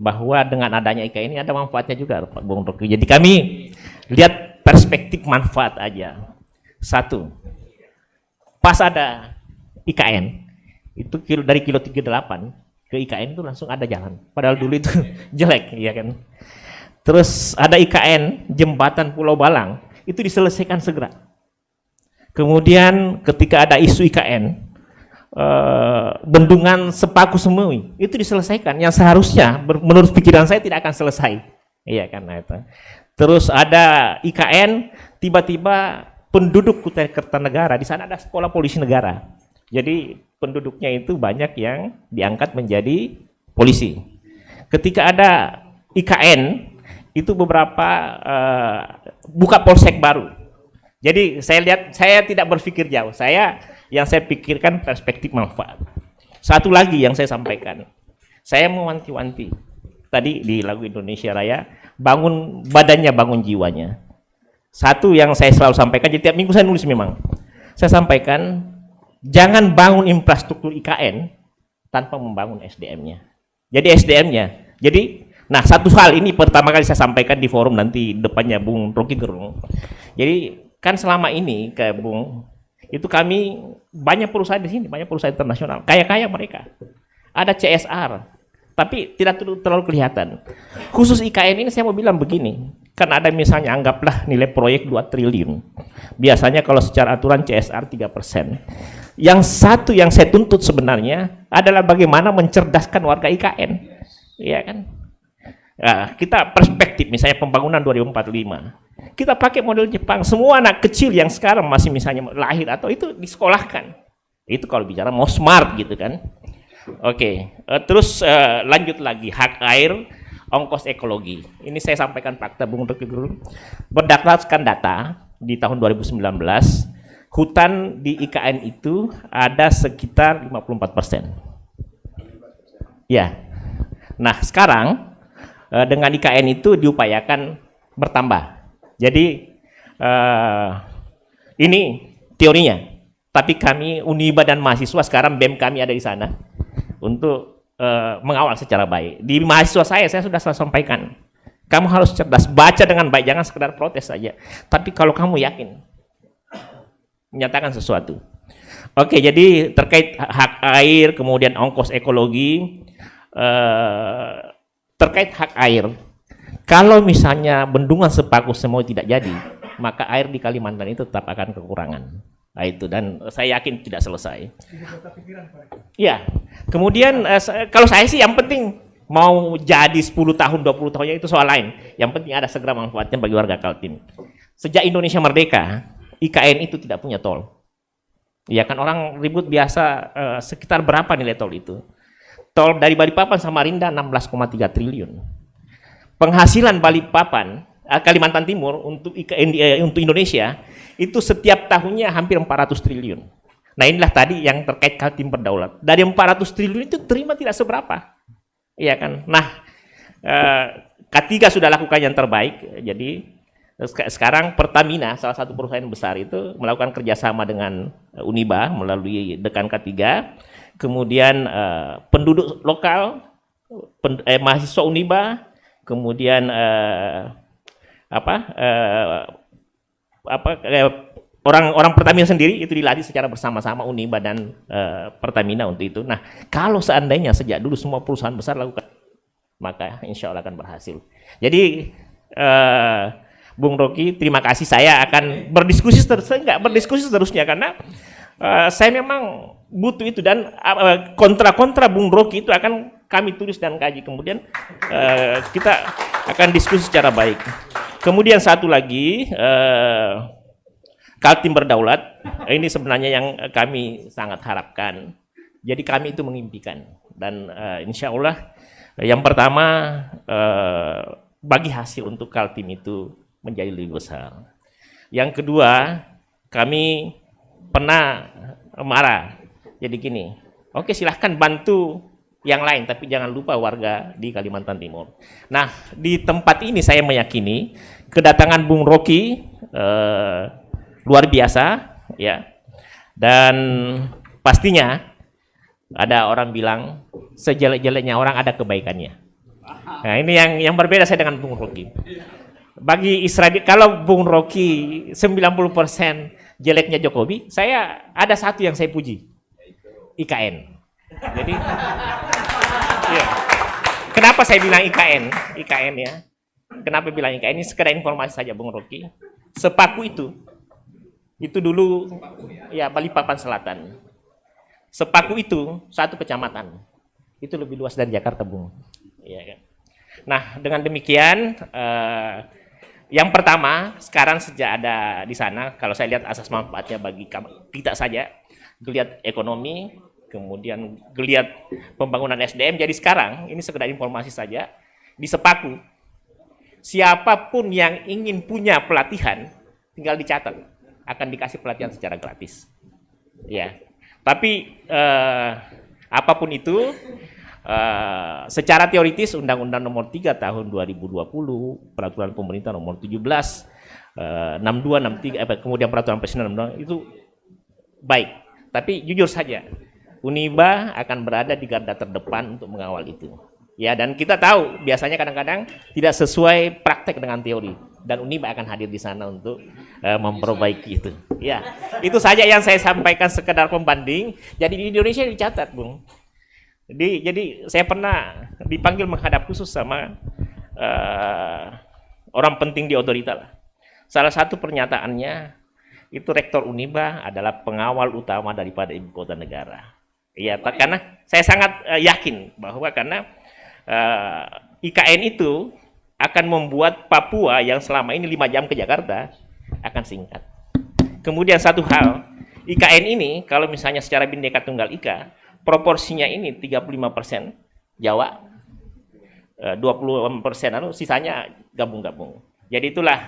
bahwa dengan adanya IKN ini ada manfaatnya juga, Pak Bung Rocky. Jadi kami lihat perspektif manfaat aja. Satu, pas ada IKN, Itu dari kilo 38 ke IKN itu langsung ada jalan. Padahal dulu itu jelek, ya kan. Terus ada IKN jembatan Pulau Balang, itu diselesaikan segera. Kemudian ketika ada isu IKN, bendungan Sepaku Semewi itu diselesaikan, yang seharusnya menurut pikiran saya tidak akan selesai, iya kan. Nah, itu. Terus ada IKN, tiba-tiba penduduk Kutai Kertanegara, di sana ada sekolah polisi negara. Jadi penduduknya itu banyak yang diangkat menjadi polisi. Ketika ada IKN, itu beberapa buka polsek baru. Jadi saya lihat, saya tidak berpikir jauh. Yang saya pikirkan perspektif manfaat. Satu lagi yang saya sampaikan, saya mewanti-wanti. Tadi di lagu Indonesia Raya, bangun badannya, bangun jiwanya. Satu yang saya selalu sampaikan, jadi tiap minggu saya nulis memang. Saya sampaikan, jangan bangun infrastruktur IKN tanpa membangun SDM-nya. Jadi SDM-nya. Nah, satu hal ini pertama kali saya sampaikan di forum nanti depannya Bung Rocky Gerung. Jadi kan selama ini kayak Bung, itu kami banyak perusahaan di sini, banyak perusahaan internasional, kaya-kaya mereka. Ada CSR, tapi tidak terlalu kelihatan. Khusus IKN ini saya mau bilang begini, kan ada misalnya anggaplah nilai proyek 2 triliun. Biasanya kalau secara aturan CSR 3%. Yang satu yang saya tuntut sebenarnya adalah bagaimana mencerdaskan warga IKN. Iya kan? Nah, kita perspektif misalnya pembangunan 2045. Kita pakai model Jepang, semua anak kecil yang sekarang masih misalnya lahir atau itu disekolahkan. Itu kalau bicara mau smart gitu kan. Oke, terus lanjut lagi hak air, ongkos ekologi. Ini saya sampaikan fakta Bung Rocky Gerung. Berdasarkan data di tahun 2019, hutan di IKN itu ada sekitar 54%. Ya. Nah, sekarang dengan IKN itu diupayakan bertambah. Jadi ini teorinya, tapi kami Uniba dan mahasiswa sekarang BEM kami ada di sana untuk mengawal secara baik. Di mahasiswa saya sudah sampaikan, kamu harus cerdas, baca dengan baik, jangan sekedar protes saja. Tapi kalau kamu yakin, menyatakan sesuatu. Oke, jadi terkait hak air, kemudian ongkos ekologi, terkait hak air. Kalau misalnya bendungan Sepaku Semewi tidak jadi, maka air di Kalimantan itu tetap akan kekurangan. Nah, itu, dan saya yakin tidak selesai. Ya, kemudian kalau saya sih yang penting mau jadi 10 tahun, 20 tahunnya itu soal lain. Yang penting ada segera manfaatnya bagi warga Kaltim. Sejak Indonesia merdeka, IKN itu tidak punya tol. Ya kan, orang ribut biasa sekitar berapa nilai tol itu? Tol dari Balikpapan sama Samarinda 16,3 triliun. Penghasilan Balikpapan, Kalimantan Timur untuk Indonesia itu setiap tahunnya hampir 400 triliun. Nah, inilah tadi yang terkait Kaltim berdaulat. Dari 400 triliun itu terima tidak seberapa. Iya kan? Nah, K3 sudah lakukan yang terbaik. Jadi sekarang Pertamina, salah satu perusahaan besar itu melakukan kerjasama dengan Uniba melalui Dekan K3. Kemudian penduduk lokal, mahasiswa Uniba, kemudian orang Pertamina sendiri itu dilatih secara bersama-sama Uniba dan Pertamina untuk itu. Nah, kalau seandainya sejak dulu semua perusahaan besar lakukan, maka insya Allah akan berhasil. Jadi Bung Rocky, terima kasih. Saya akan berdiskusi seterusnya karena saya memang butuh itu, dan kontra-kontra Bung Rocky itu akan kami tulis dan kaji. Kemudian kita akan diskusi secara baik. Kemudian satu lagi, Kaltim berdaulat, ini sebenarnya yang kami sangat harapkan. Jadi kami itu mengimpikan, dan insya Allah yang pertama bagi hasil untuk Kaltim itu menjadi lebih besar. Yang kedua, kami pernah marah. Jadi gini, oke, silahkan bantu yang lain, tapi jangan lupa warga di Kalimantan Timur. Nah, di tempat ini saya meyakini kedatangan Bung Rocky luar biasa, ya. Dan pastinya ada orang bilang sejelek-jeleknya orang ada kebaikannya. Nah, ini yang berbeda saya dengan Bung Rocky. Bagi Israel, kalau Bung Rocky 90% jeleknya Jokowi, saya ada satu yang saya puji, IKN. Jadi, iya. Kenapa saya bilang IKN? IKN ya. Kenapa bilang IKN? Ini sekedar informasi saja, Bung Rocky. Sepaku itu dulu ya Balikpapan Selatan. Sepaku itu satu kecamatan. Itu lebih luas dari Jakarta, Bung. Iya kan? Nah, dengan demikian, yang pertama, sekarang sejak ada di sana, kalau saya lihat asas manfaatnya bagi kita saja, geliat ekonomi, kemudian geliat pembangunan SDM. Jadi sekarang, ini sekedar informasi saja, di Sepaku, siapapun yang ingin punya pelatihan, tinggal dicatat, akan dikasih pelatihan secara gratis. Ya, tapi apapun itu, secara teoritis Undang-Undang Nomor 3 Tahun 2020, Peraturan Pemerintah Nomor 17, 62, 63, kemudian Peraturan Presiden itu baik. Tapi jujur saja, Uniba akan berada di garda terdepan untuk mengawal itu. Ya, dan kita tahu biasanya kadang-kadang tidak sesuai praktek dengan teori, dan Uniba akan hadir di sana untuk memperbaiki itu. Ya, itu saja yang saya sampaikan, sekedar pembanding. Jadi di Indonesia dicatat, Bung. Jadi saya pernah dipanggil menghadap khusus sama orang penting di otorita lah. Salah satu pernyataannya itu Rektor Uniba adalah pengawal utama daripada ibu kota negara. Ya, karena saya sangat yakin bahwa karena IKN itu akan membuat Papua yang selama ini 5 jam ke Jakarta akan singkat. Kemudian satu hal, IKN ini kalau misalnya secara Bhinneka Tunggal Ika, proporsinya ini 35% Jawa, 20% sisanya gabung-gabung. Jadi itulah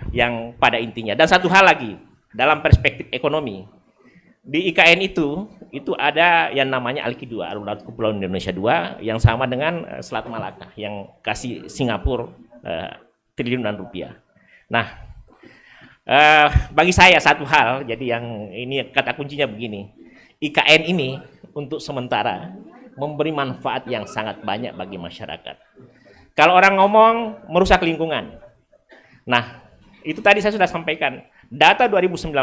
yang pada intinya. Dan satu hal lagi, dalam perspektif ekonomi, di IKN itu ada yang namanya ALKI 2, Alun-Alun Kepulauan Indonesia 2, yang sama dengan Selat Malaka, yang kasih Singapura triliunan rupiah. Nah, bagi saya satu hal, jadi yang ini kata kuncinya begini, IKN ini untuk sementara memberi manfaat yang sangat banyak bagi masyarakat. Kalau orang ngomong merusak lingkungan, nah itu tadi saya sudah sampaikan, data 2019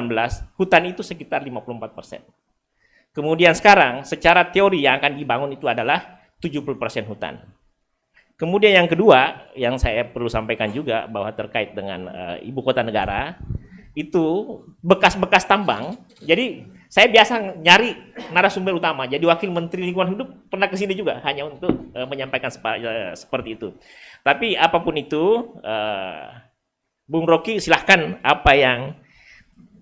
hutan itu sekitar 54%. Kemudian sekarang secara teori yang akan dibangun itu adalah 70% hutan. Kemudian yang kedua yang saya perlu sampaikan juga bahwa terkait dengan ibu kota negara, itu bekas-bekas tambang. Jadi saya biasa nyari narasumber utama. Jadi Wakil Menteri Lingkungan Hidup pernah ke sini juga hanya untuk menyampaikan seperti itu. Tapi apapun itu, Bung Rocky silahkan apa yang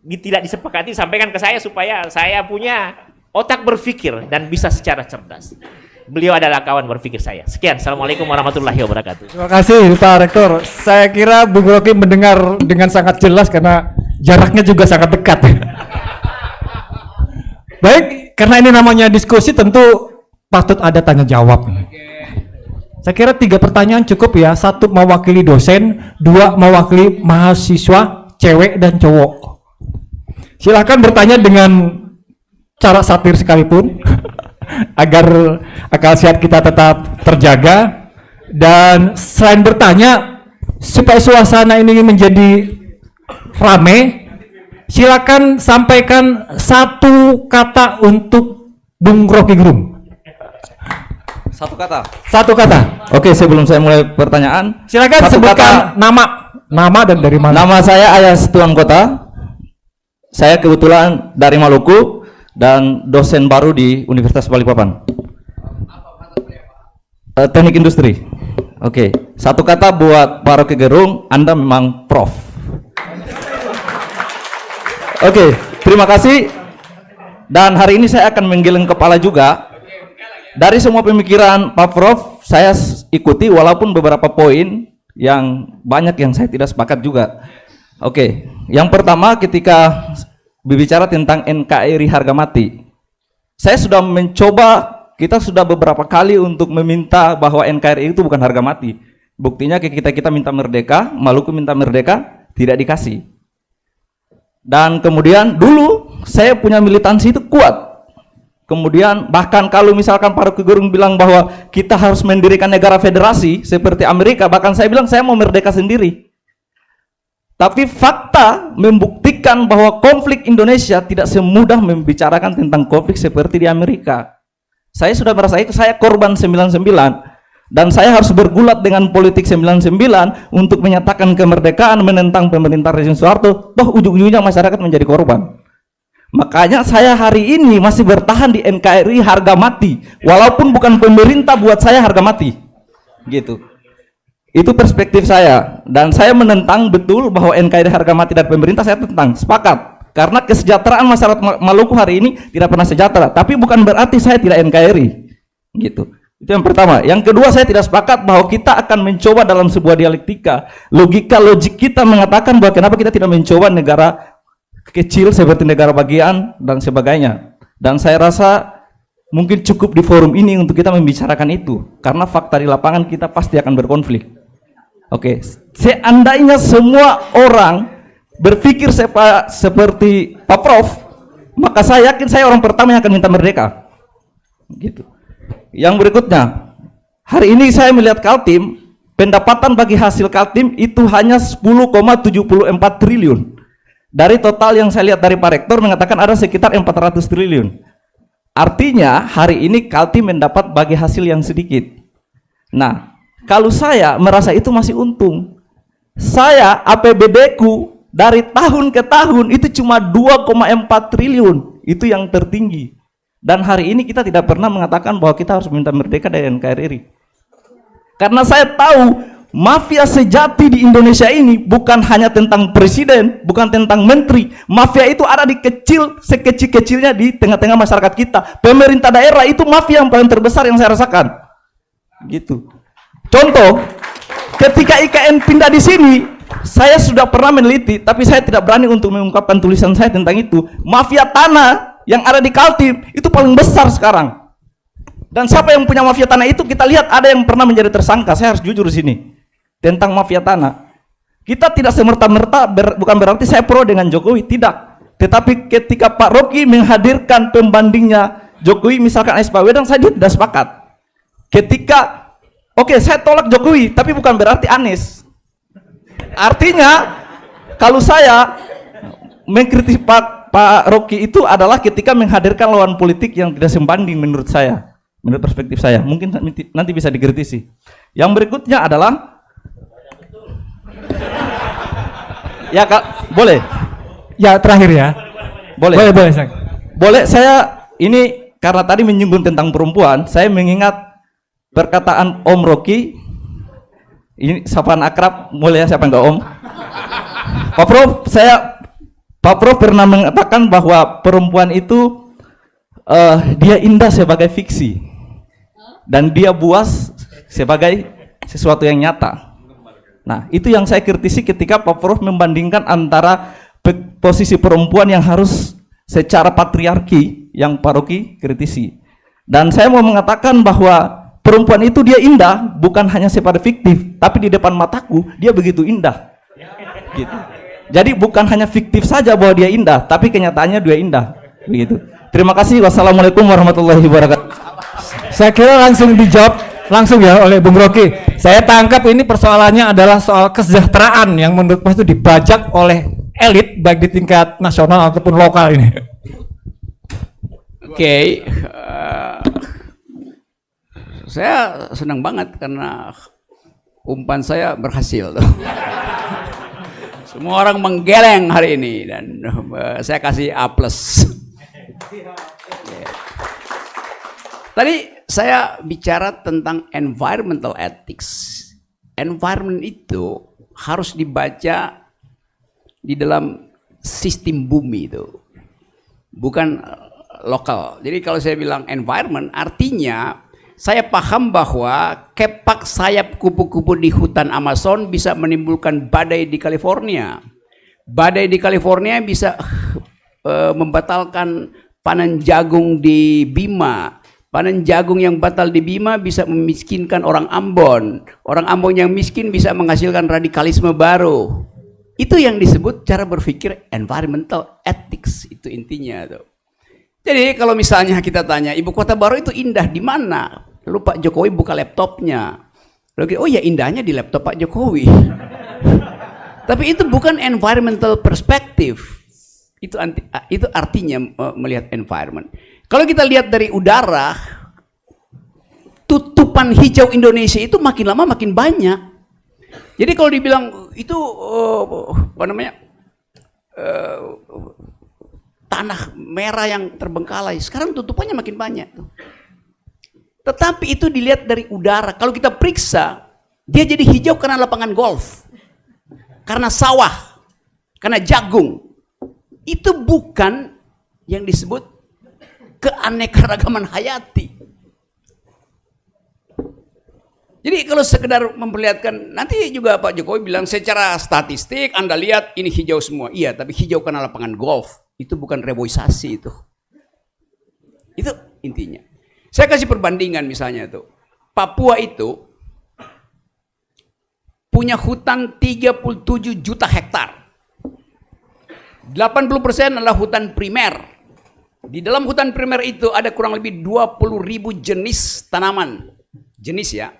tidak disepakati sampaikan ke saya supaya saya punya otak berpikir dan bisa secara cerdas. Beliau adalah kawan berpikir saya. Sekian, Assalamualaikum warahmatullahi wabarakatuh. Terima kasih Pak Rektor. Saya kira Bung Rocky mendengar dengan sangat jelas karena jaraknya juga sangat dekat. Baik, karena ini namanya diskusi tentu patut ada tanya jawab. Saya kira 3 pertanyaan cukup ya. 1 mewakili dosen, 2 mewakili mahasiswa, cewek dan cowok. Silahkan bertanya dengan cara satir sekalipun agar akal sehat kita tetap terjaga. Dan selain bertanya, supaya suasana ini menjadi rame, silakan sampaikan 1 kata untuk Bung Rocky Gerung. 1 kata. 1 kata. Oke, sebelum saya mulai pertanyaan, Silakan 1 sebutkan nama dan dari mana. Nama saya Ayas Tuan Kota. Saya kebetulan dari Maluku dan dosen baru di Universitas Balikpapan. Teknik industri. Oke, 1 kata buat Pak Rocky Gerung, Anda memang prof. Oke, terima kasih. Dan hari ini saya akan menggeleng kepala juga. Dari semua pemikiran Pak Prof, saya ikuti walaupun beberapa poin yang banyak yang saya tidak sepakat juga. Oke, yang pertama ketika berbicara tentang NKRI harga mati, saya sudah mencoba, kita sudah beberapa kali untuk meminta bahwa NKRI itu bukan harga mati. Buktinya kita minta merdeka, Maluku minta merdeka, tidak dikasih. Dan kemudian dulu saya punya militansi itu kuat. Kemudian bahkan kalau misalkan Pak Rocky Gerung bilang bahwa kita harus mendirikan negara federasi seperti Amerika, bahkan saya bilang saya mau merdeka sendiri. Tapi fakta membuktikan bahwa konflik Indonesia tidak semudah membicarakan tentang konflik seperti di Amerika. Saya sudah merasa itu, saya korban 99, dan saya harus bergulat dengan politik 99 untuk menyatakan kemerdekaan, menentang pemerintah rezim Soeharto. Toh ujung-ujungnya masyarakat menjadi korban. Makanya saya hari ini masih bertahan di NKRI harga mati, walaupun bukan pemerintah buat saya harga mati, gitu. Itu perspektif saya, dan saya menentang betul bahwa NKRI harga mati dan pemerintah saya tentang, sepakat. Karena kesejahteraan masyarakat Maluku hari ini tidak pernah sejahtera, tapi bukan berarti saya tidak NKRI, gitu. Itu yang pertama. Yang kedua, saya tidak sepakat bahwa kita akan mencoba dalam sebuah dialektika. Logik kita mengatakan bahwa kenapa kita tidak mencoba negara kecil seperti negara bagian dan sebagainya. Dan saya rasa mungkin cukup di forum ini untuk kita membicarakan itu, karena fakta di lapangan kita pasti akan berkonflik. Oke, seandainya semua orang berpikir seperti Pak Prof, maka saya yakin saya orang pertama yang akan minta merdeka. Gitu. Yang berikutnya, hari ini saya melihat Kaltim, pendapatan bagi hasil Kaltim itu hanya 10,74 triliun. Dari total yang saya lihat dari Pak Rektor mengatakan ada sekitar 400 triliun. Artinya hari ini Kaltim mendapat bagi hasil yang sedikit. Nah, kalau saya merasa itu masih untung. Saya APBD-ku dari tahun ke tahun itu cuma 2,4 triliun. Itu yang tertinggi. Dan hari ini kita tidak pernah mengatakan bahwa kita harus minta merdeka dari NKRI. Karena saya tahu mafia sejati di Indonesia ini bukan hanya tentang presiden, bukan tentang menteri. Mafia itu ada di sekecil-kecilnya di tengah-tengah masyarakat kita. Pemerintah daerah itu mafia yang paling terbesar yang saya rasakan. Gitu. Contoh, ketika IKN pindah di sini, saya sudah pernah meneliti, tapi saya tidak berani untuk mengungkapkan tulisan saya tentang itu. Mafia tanah yang ada di Kaltim itu paling besar sekarang. Dan siapa yang punya mafia tanah itu, kita lihat ada yang pernah menjadi tersangka. Saya harus jujur di sini tentang mafia tanah. Kita tidak semerta-merta bukan berarti saya pro dengan Jokowi, tidak. Tetapi ketika Pak Rocky menghadirkan pembandingnya Jokowi, misalkan Anies Baswedan, saya tidak sepakat. Ketika saya tolak Jokowi, tapi bukan berarti Anies. Artinya kalau saya mengkritik Pak Rocky itu adalah ketika menghadirkan lawan politik yang tidak sebanding menurut saya, menurut perspektif saya. Mungkin nanti bisa dikritisi. Yang berikutnya adalah ya Kak, boleh? Ya terakhir ya. Boleh. Boleh. Boleh, saya ini karena tadi menyinggung tentang perempuan, saya mengingat perkataan Om Rocky. Ini sapaan akrab, boleh ya siapa enggak Om? Pak Prof pernah mengatakan bahwa perempuan itu dia indah sebagai fiksi dan dia buas sebagai sesuatu yang nyata. Nah, itu yang saya kritisi ketika Pak Prof membandingkan antara posisi perempuan yang harus secara patriarki yang Pak Rocky kritisi. Dan saya mau mengatakan bahwa perempuan itu dia indah bukan hanya secara fiktif, tapi di depan mataku dia begitu indah. Gitu. Jadi bukan hanya fiktif saja bahwa dia indah, tapi kenyataannya dia indah. Begitu. Terima kasih. Wassalamualaikum warahmatullahi wabarakatuh. Saya kira langsung dijawab langsung ya oleh Bung Rocky. Saya tangkap ini persoalannya adalah soal kesejahteraan yang menurut Mas itu dibajak oleh elit baik di tingkat nasional ataupun lokal ini. Oke, saya senang banget karena umpan saya berhasil. Semua orang menggeleng hari ini dan saya kasih A+. Tadi saya bicara tentang environmental ethics. Environment itu harus dibaca di dalam sistem bumi itu, bukan lokal. Jadi kalau saya bilang environment, artinya saya paham bahwa kepak sayap kupu-kupu di hutan Amazon bisa menimbulkan badai di California. Badai di California bisa membatalkan panen jagung di Bima. Panen jagung yang batal di Bima bisa memiskinkan orang Ambon. Orang Ambon yang miskin bisa menghasilkan radikalisme baru. Itu yang disebut cara berpikir environmental ethics. Itu intinya tuh. Jadi kalau misalnya kita tanya ibu kota baru itu indah di mana? Lalu Pak Jokowi buka laptopnya. Lalu oh ya indahnya di laptop Pak Jokowi. Tapi itu bukan environmental perspective. Itu artinya melihat environment. Kalau kita lihat dari udara, tutupan hijau Indonesia itu makin lama makin banyak. Jadi kalau dibilang itu apa namanya tanah merah yang terbengkalai, sekarang tutupannya makin banyak. Tetapi itu dilihat dari udara. Kalau kita periksa, dia jadi hijau karena lapangan golf, karena sawah, karena jagung. Itu bukan yang disebut keanekaragaman hayati. Jadi kalau sekedar memperlihatkan, nanti juga Pak Jokowi bilang secara statistik Anda lihat ini hijau semua. Iya, tapi hijau karena lapangan golf. Itu bukan reboisasi itu. Itu intinya. Saya kasih perbandingan misalnya itu. Papua itu punya hutan 37 juta hektar. 80% adalah hutan primer. Di dalam hutan primer itu ada kurang lebih 20.000 jenis tanaman. Jenis ya.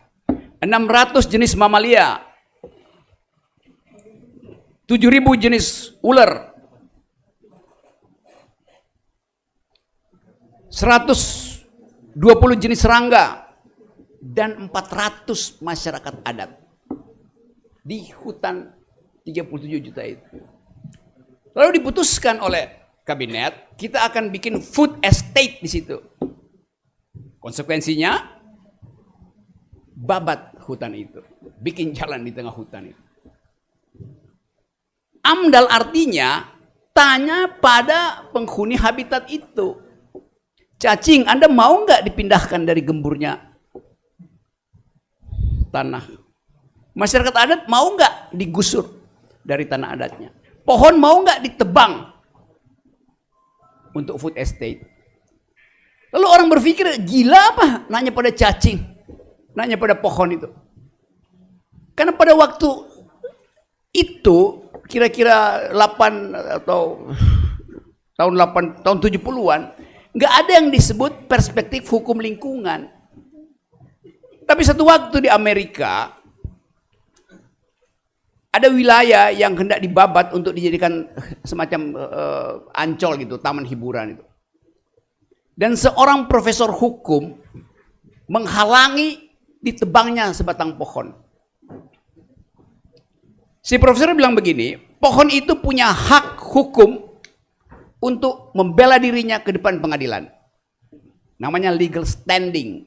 600 jenis mamalia, 7.000 jenis ular, 120 jenis serangga, dan 400 masyarakat adat di hutan 37 juta itu. Lalu diputuskan oleh kabinet, kita akan bikin food estate di situ. Konsekuensinya babat hutan itu, bikin jalan di tengah hutan itu. AMDAL artinya tanya pada penghuni habitat itu, cacing Anda mau nggak dipindahkan dari gemburnya tanah? Masyarakat adat mau nggak digusur dari tanah adatnya? Pohon mau nggak ditebang untuk food estate? Lalu orang berpikir gila apa nanya pada cacing? Nanya pada pohon itu. Karena pada waktu itu kira-kira 8 atau tahun 70-an nggak ada yang disebut perspektif hukum lingkungan. Tapi satu waktu di Amerika ada wilayah yang hendak dibabat untuk dijadikan semacam ancol gitu, taman hiburan itu. Dan seorang profesor hukum menghalangi ditebangnya sebatang pohon. Si profesor bilang begini, pohon itu punya hak hukum untuk membela dirinya ke depan pengadilan. Namanya legal standing.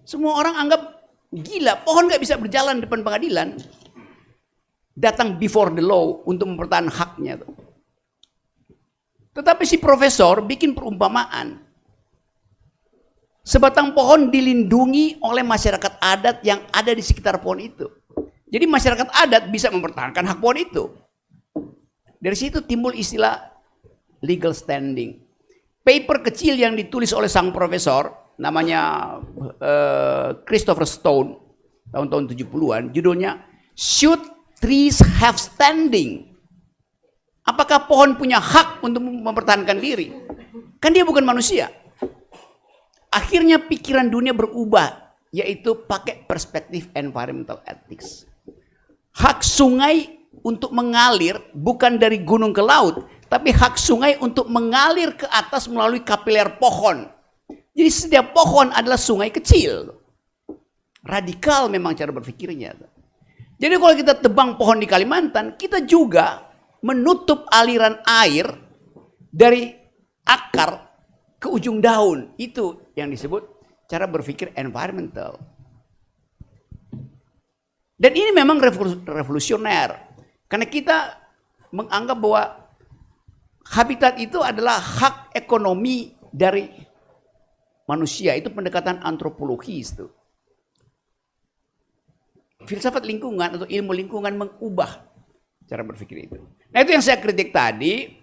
Semua orang anggap gila, pohon gak bisa berjalan di depan pengadilan. Datang before the law untuk mempertahankan haknya. Tetapi si profesor bikin perumpamaan. Sebatang pohon dilindungi oleh masyarakat adat yang ada di sekitar pohon itu. Jadi masyarakat adat bisa mempertahankan hak pohon itu. Dari situ timbul istilah legal standing. Paper kecil yang ditulis oleh sang profesor, namanya Christopher Stone, tahun-tahun 70-an, judulnya Should Trees Have Standing? Apakah pohon punya hak untuk mempertahankan diri? Kan dia bukan manusia. Akhirnya pikiran dunia berubah, yaitu pakai perspektif environmental ethics. Hak sungai untuk mengalir bukan dari gunung ke laut, tapi hak sungai untuk mengalir ke atas melalui kapiler pohon. Jadi setiap pohon adalah sungai kecil. Radikal memang cara berpikirnya. Jadi kalau kita tebang pohon di Kalimantan, kita juga menutup aliran air dari akar ke ujung daun. Itu yang disebut cara berpikir environmental. Dan ini memang revolusioner. Karena kita menganggap bahwa habitat itu adalah hak ekonomi dari manusia. Itu pendekatan antropologis itu. Filsafat lingkungan atau ilmu lingkungan mengubah cara berpikir itu. Nah itu yang saya kritik tadi.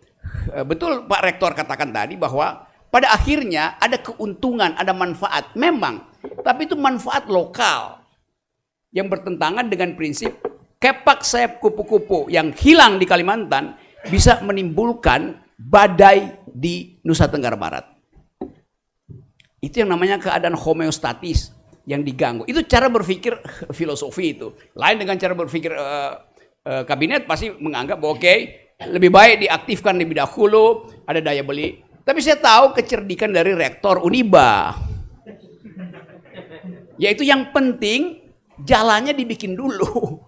Betul Pak Rektor katakan tadi bahwa pada akhirnya ada keuntungan, ada manfaat. Memang, tapi itu manfaat lokal. Yang bertentangan dengan prinsip kepak sayap kupu-kupu yang hilang di Kalimantan bisa menimbulkan badai di Nusa Tenggara Barat. Itu yang namanya keadaan homeostatis yang diganggu. Itu cara berpikir filosofi itu. Lain dengan cara berpikir kabinet pasti menganggap bahwa oke, lebih baik diaktifkan lebih dahulu, ada daya beli. Tapi saya tahu kecerdikan dari rektor Uniba. Yaitu yang penting jalannya dibikin dulu.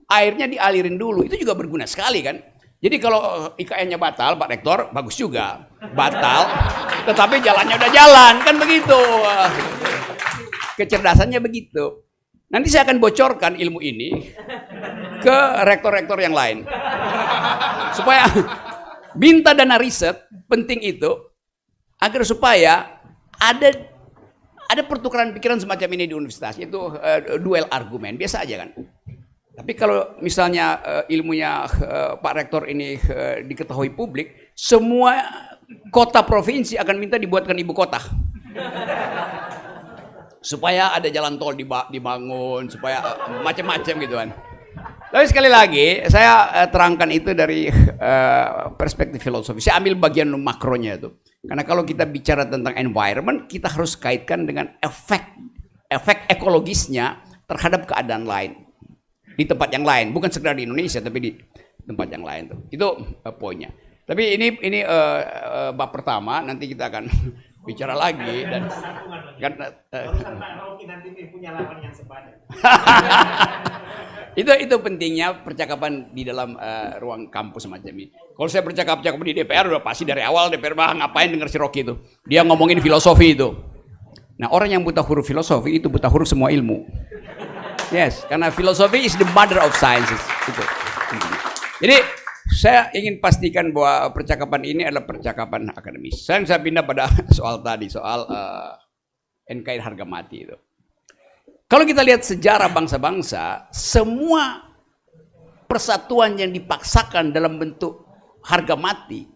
Airnya dialirin dulu. Itu juga berguna sekali kan. Jadi kalau IKN-nya batal, Pak Rektor, bagus juga. Batal, tetapi jalannya udah jalan. Kan begitu. Kecerdasannya begitu. Nanti saya akan bocorkan ilmu ini ke rektor-rektor yang lain. Supaya minta dana riset, penting itu. Agar supaya ada pertukaran pikiran semacam ini di universitas. Itu duel argumen, biasa aja kan. Tapi kalau misalnya ilmunya Pak Rektor ini diketahui publik, semua kota provinsi akan minta dibuatkan ibu kota. Supaya ada jalan tol dibangun, supaya macam-macam gitu kan. Tapi sekali lagi, saya terangkan itu dari perspektif filosofi. Saya ambil bagian makronya itu. Karena kalau kita bicara tentang environment, kita harus kaitkan dengan efek ekologisnya terhadap keadaan lain. Di tempat yang lain, bukan sekedar di Indonesia, tapi di tempat yang lain tuh. Itu poinnya. Tapi ini bab pertama, nanti kita akan bicara lagi dan kan nanti punya lawan yang sepadan. Itu pentingnya percakapan di dalam ruang kampus semacam ini. Kalau saya bercakap-cakap di DPR udah pasti dari awal DPR ngapain denger si Rocky itu. Dia ngomongin filosofi itu. Nah, orang yang buta huruf filosofi itu buta huruf semua ilmu. Yes, karena filosofi is the mother of sciences. Itu. Jadi saya ingin pastikan bahwa percakapan ini adalah percakapan akademis. Saya pindah pada soal tadi, soal NKRI harga mati itu. Kalau kita lihat sejarah bangsa-bangsa, semua persatuan yang dipaksakan dalam bentuk harga mati,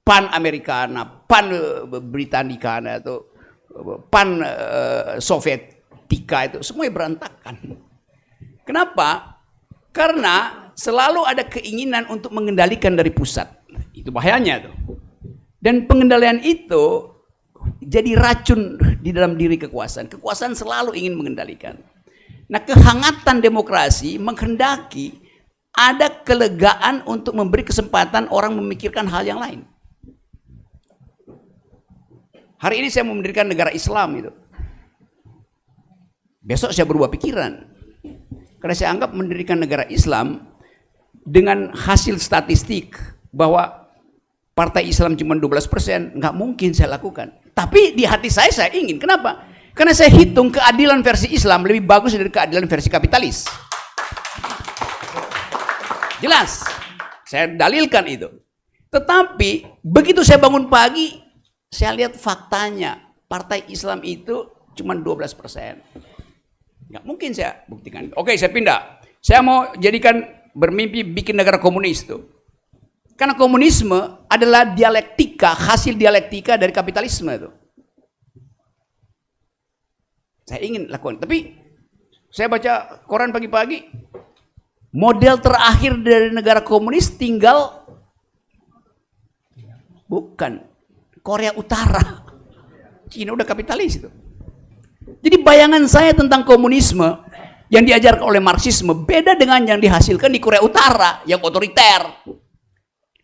pan Americana, pan Britannicana, atau pan Sovietika itu semuanya berantakan. Kenapa? Karena selalu ada keinginan untuk mengendalikan dari pusat. Itu bahayanya tuh. Dan pengendalian itu jadi racun di dalam diri kekuasaan. Kekuasaan selalu ingin mengendalikan. Nah, kehangatan demokrasi menghendaki ada kelegaan untuk memberi kesempatan orang memikirkan hal yang lain. Hari ini saya mau mendirikan negara Islam itu. Besok saya berubah pikiran. Karena saya anggap mendirikan negara Islam dengan hasil statistik bahwa partai Islam cuma 12%, nggak mungkin saya lakukan. Tapi di hati saya ingin. Kenapa? Karena saya hitung keadilan versi Islam lebih bagus dari keadilan versi kapitalis. Jelas. Saya dalilkan itu. Tetapi begitu saya bangun pagi, saya lihat faktanya. Partai Islam itu cuma 12%. Nggak mungkin saya buktikan. Oke, saya pindah. Saya mau jadikan bermimpi bikin negara komunis tuh. Karena komunisme adalah dialektika, hasil dialektika dari kapitalisme itu. Saya ingin lakukan. Tapi saya baca koran pagi-pagi, model terakhir dari negara komunis tinggal bukan Korea Utara. Cina udah kapitalis itu. Jadi bayangan saya tentang komunisme yang diajarkan oleh Marxisme beda dengan yang dihasilkan di Korea Utara yang otoriter.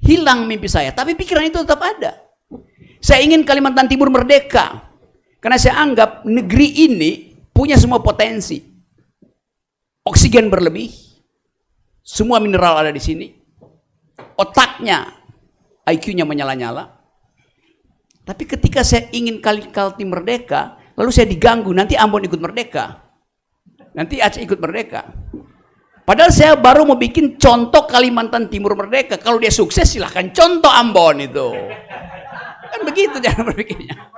Hilang mimpi saya, tapi pikiran itu tetap ada. Saya ingin Kalimantan Timur merdeka. Karena saya anggap negeri ini punya semua potensi. Oksigen berlebih, semua mineral ada di sini. Otaknya, IQ-nya menyala-nyala. Tapi ketika saya ingin Kaltim merdeka, lalu saya diganggu, nanti Ambon ikut merdeka. Nanti Aceh ikut merdeka. Padahal saya baru mau bikin contoh Kalimantan Timur merdeka. Kalau dia sukses silahkan contoh Ambon itu. Kan begitu jangan berpikirnya.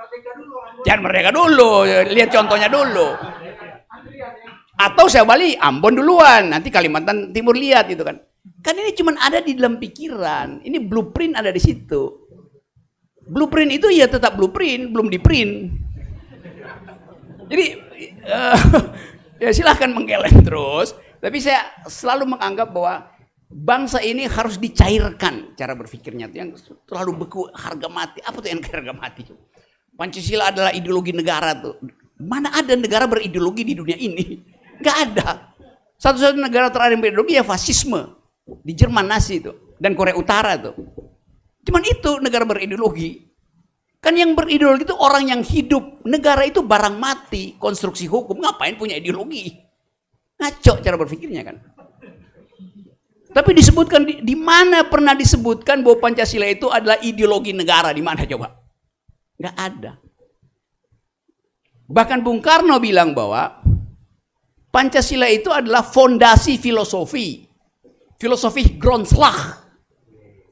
Jangan merdeka dulu, lihat contohnya dulu. Atau saya balik, Ambon duluan, nanti Kalimantan Timur lihat gitu kan. Kan ini cuma ada di dalam pikiran. Ini blueprint ada di situ. Blueprint itu ya tetap blueprint, belum diprint. Jadi ya silahkan menggeleng terus. Tapi saya selalu menganggap bahwa bangsa ini harus dicairkan cara berpikirnya. Yang terlalu beku, harga mati. Apa tuh yang harga mati? Pancasila adalah ideologi negara tuh. Mana ada negara berideologi di dunia ini? Gak ada. Satu-satunya negara terakhir yang berideologi ya fasisme. Di Jerman Nazi itu. Dan Korea Utara tuh. Cuman itu negara berideologi. Kan yang berideologi itu orang yang hidup. Negara itu barang mati, konstruksi hukum. Ngapain punya ideologi? Ngaco cara berpikirnya kan. Tapi disebutkan di mana pernah disebutkan bahwa Pancasila itu adalah ideologi negara? Di mana coba? Nggak ada. Bahkan Bung Karno bilang bahwa Pancasila itu adalah fondasi filosofi. Filosofi Grondslag.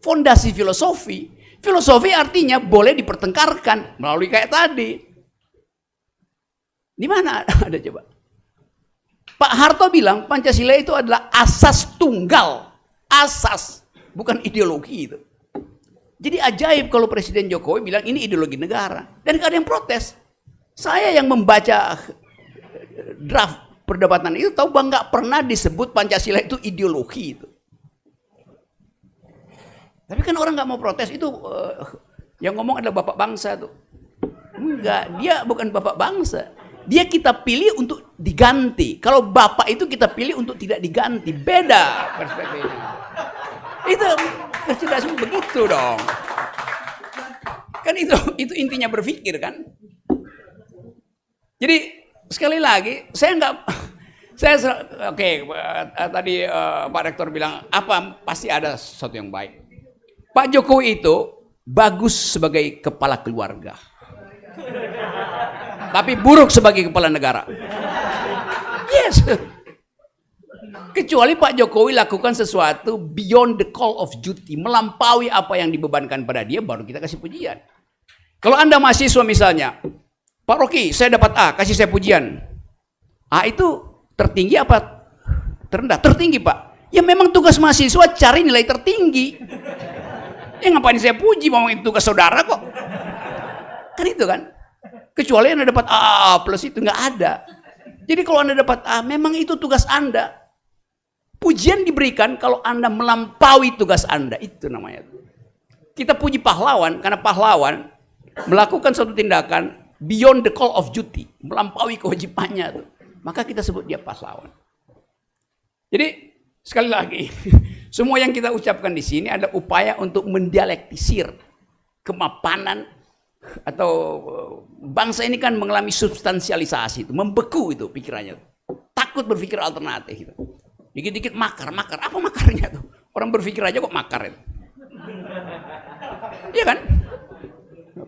Fondasi filosofi. Filosofi artinya boleh dipertengkarkan melalui kayak tadi. Di mana ada coba? Pak Harto bilang Pancasila itu adalah asas tunggal. Asas, bukan ideologi itu. Jadi ajaib kalau Presiden Jokowi bilang ini ideologi negara. Dan gak ada yang protes. Saya yang membaca draft perdebatan itu tahu bahwa nggak pernah disebut Pancasila itu ideologi itu. Tapi kan orang nggak mau protes itu yang ngomong adalah bapak bangsa tuh. Enggak, dia bukan bapak bangsa. Dia kita pilih untuk diganti. Kalau bapak itu kita pilih untuk tidak diganti. Beda perspektifnya. Itu kecerdasan begitu dong. Kan itu intinya berpikir kan. Jadi sekali lagi tadi Pak Rektor bilang apa pasti ada sesuatu yang baik. Pak Jokowi itu bagus sebagai kepala keluarga. Tapi buruk sebagai kepala negara. Yes. Kecuali Pak Jokowi lakukan sesuatu beyond the call of duty. Melampaui apa yang dibebankan pada dia, baru kita kasih pujian. Kalau Anda mahasiswa misalnya, Pak Rocky, saya dapat A, kasih saya pujian. A itu tertinggi apa terendah? Tertinggi, Pak. Ya memang tugas mahasiswa cari nilai tertinggi. Ya ngapain saya puji, mau itu tugas saudara kok. Kan itu kan. Kecuali Anda dapat A plus itu nggak ada. Jadi kalau Anda dapat A, memang itu tugas Anda. Pujian diberikan kalau Anda melampaui tugas Anda, itu namanya. Kita puji pahlawan karena pahlawan melakukan suatu tindakan beyond the call of duty, melampaui kewajibannya tuh. Maka kita sebut dia pahlawan. Jadi sekali lagi, semua yang kita ucapkan di sini adalah upaya untuk mendialektisir kemapanan atau bangsa ini kan mengalami substansialisasi itu, membeku itu pikirannya. Takut berpikir alternatif gitu. Dikit-dikit makar. Apa makarnya tuh? Orang berpikir aja kok makar itu. Iya kan?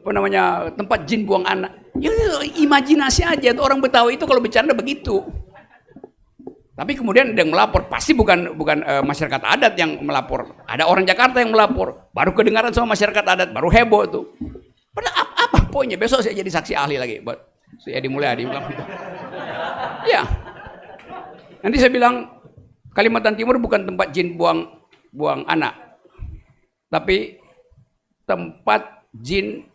Apa namanya? Tempat jin buang anak. Ya imajinasi aja tuh orang Betawi itu kalau bercanda begitu. Tapi kemudian ada yang melapor, pasti bukan masyarakat adat yang melapor. Ada orang Jakarta yang melapor, baru kedengaran sama masyarakat adat, baru heboh tuh. Padahal apa poinnya? Besok saya jadi saksi ahli lagi buat saya dimulai. Ya. Nanti saya bilang Kalimantan Timur bukan tempat jin buang anak, tapi tempat jin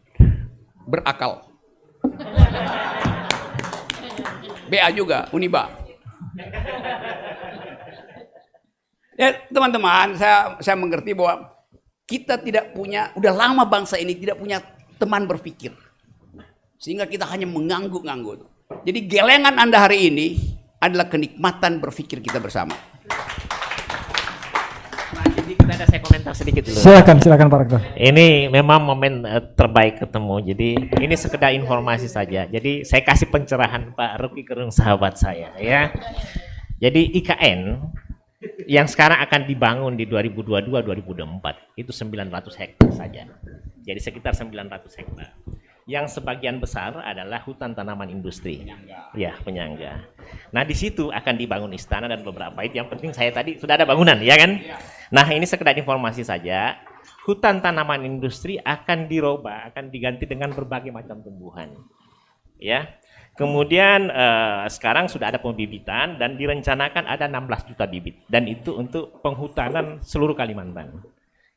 berakal. BA juga, Uniba. Ya teman-teman, saya mengerti bahwa kita tidak punya, udah lama bangsa ini tidak punya teman berpikir. Sehingga kita hanya mengangguk-angguk. Jadi gelengan Anda hari ini adalah kenikmatan berpikir kita bersama. Nah, jadi saya komentar sedikit dulu. Silakan Pak Rektor. Ini memang momen terbaik ketemu. Jadi ini sekedar informasi saja. Jadi saya kasih pencerahan Pak Rocky Gerung sahabat saya ya. Jadi IKN yang sekarang akan dibangun di 2022-2024 itu 900 hektar saja. Jadi sekitar 900 hektar. Yang sebagian besar adalah hutan tanaman industri. Ya, penyangga. Nah, di situ akan dibangun istana dan beberapa itu. Yang penting saya tadi sudah ada bangunan, ya kan? Nah, ini sekedar informasi saja. Hutan tanaman industri akan dirubah, akan diganti dengan berbagai macam tumbuhan. Ya. Kemudian sekarang sudah ada pembibitan dan direncanakan ada 16 juta bibit dan itu untuk penghutanan seluruh Kalimantan.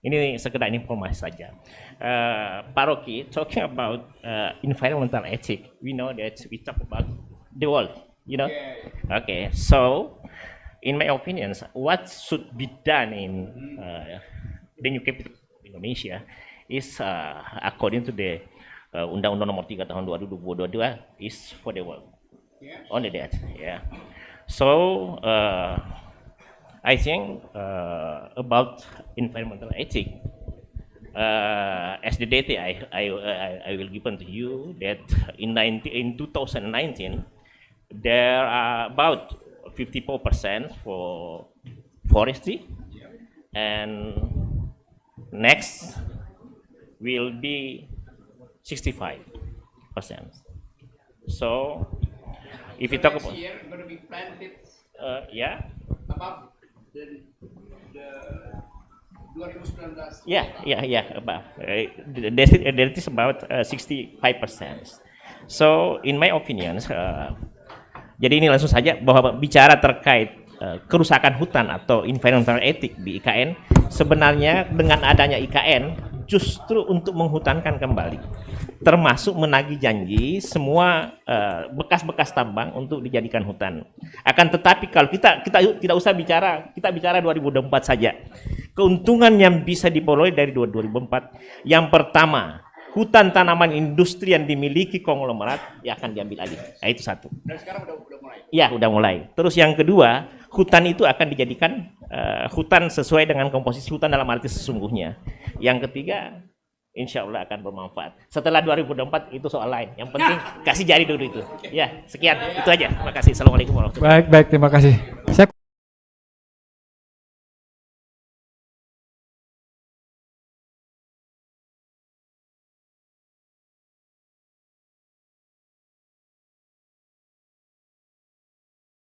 Ini sekedar informasi saja. Pak Rocky, talking about environmental ethics, we know that we talk about the world, you know. Okay, so in my opinion, what should be done in the new capital Indonesia is according to the Undang-Undang Nomor 3 Tahun 2022 is for the world. Only that, yeah. So I think about environmental ethics, as the data I will give to you that in 2019 there are about 54% for forestry, and next will be 65%. So if you talk about yeah. Above. That is about 65%. So, in my opinion, jadi ini langsung saja bahwa bicara terkait kerusakan hutan atau environmental ethic di IKN, sebenarnya dengan adanya IKN justru untuk menghutankan kembali, termasuk menagih janji semua bekas-bekas tambang untuk dijadikan hutan. Akan tetapi kalau kita tidak usah bicara, kita bicara 2024 saja. Keuntungan yang bisa diperoleh dari 2004, yang pertama, hutan tanaman industri yang dimiliki konglomerat ya akan diambil alih. Nah, itu satu. Dan sekarang udah mulai. Ya, udah mulai. Terus yang kedua, hutan itu akan dijadikan hutan sesuai dengan komposisi hutan dalam arti sesungguhnya. Yang ketiga, insya Allah akan bermanfaat. Setelah 2024 itu soal lain. Yang penting kasih jari dulu itu. Ya, sekian. Itu aja. Terima kasih. Assalamualaikum warahmatullahi wabarakatuh. Baik, terima kasih. Saya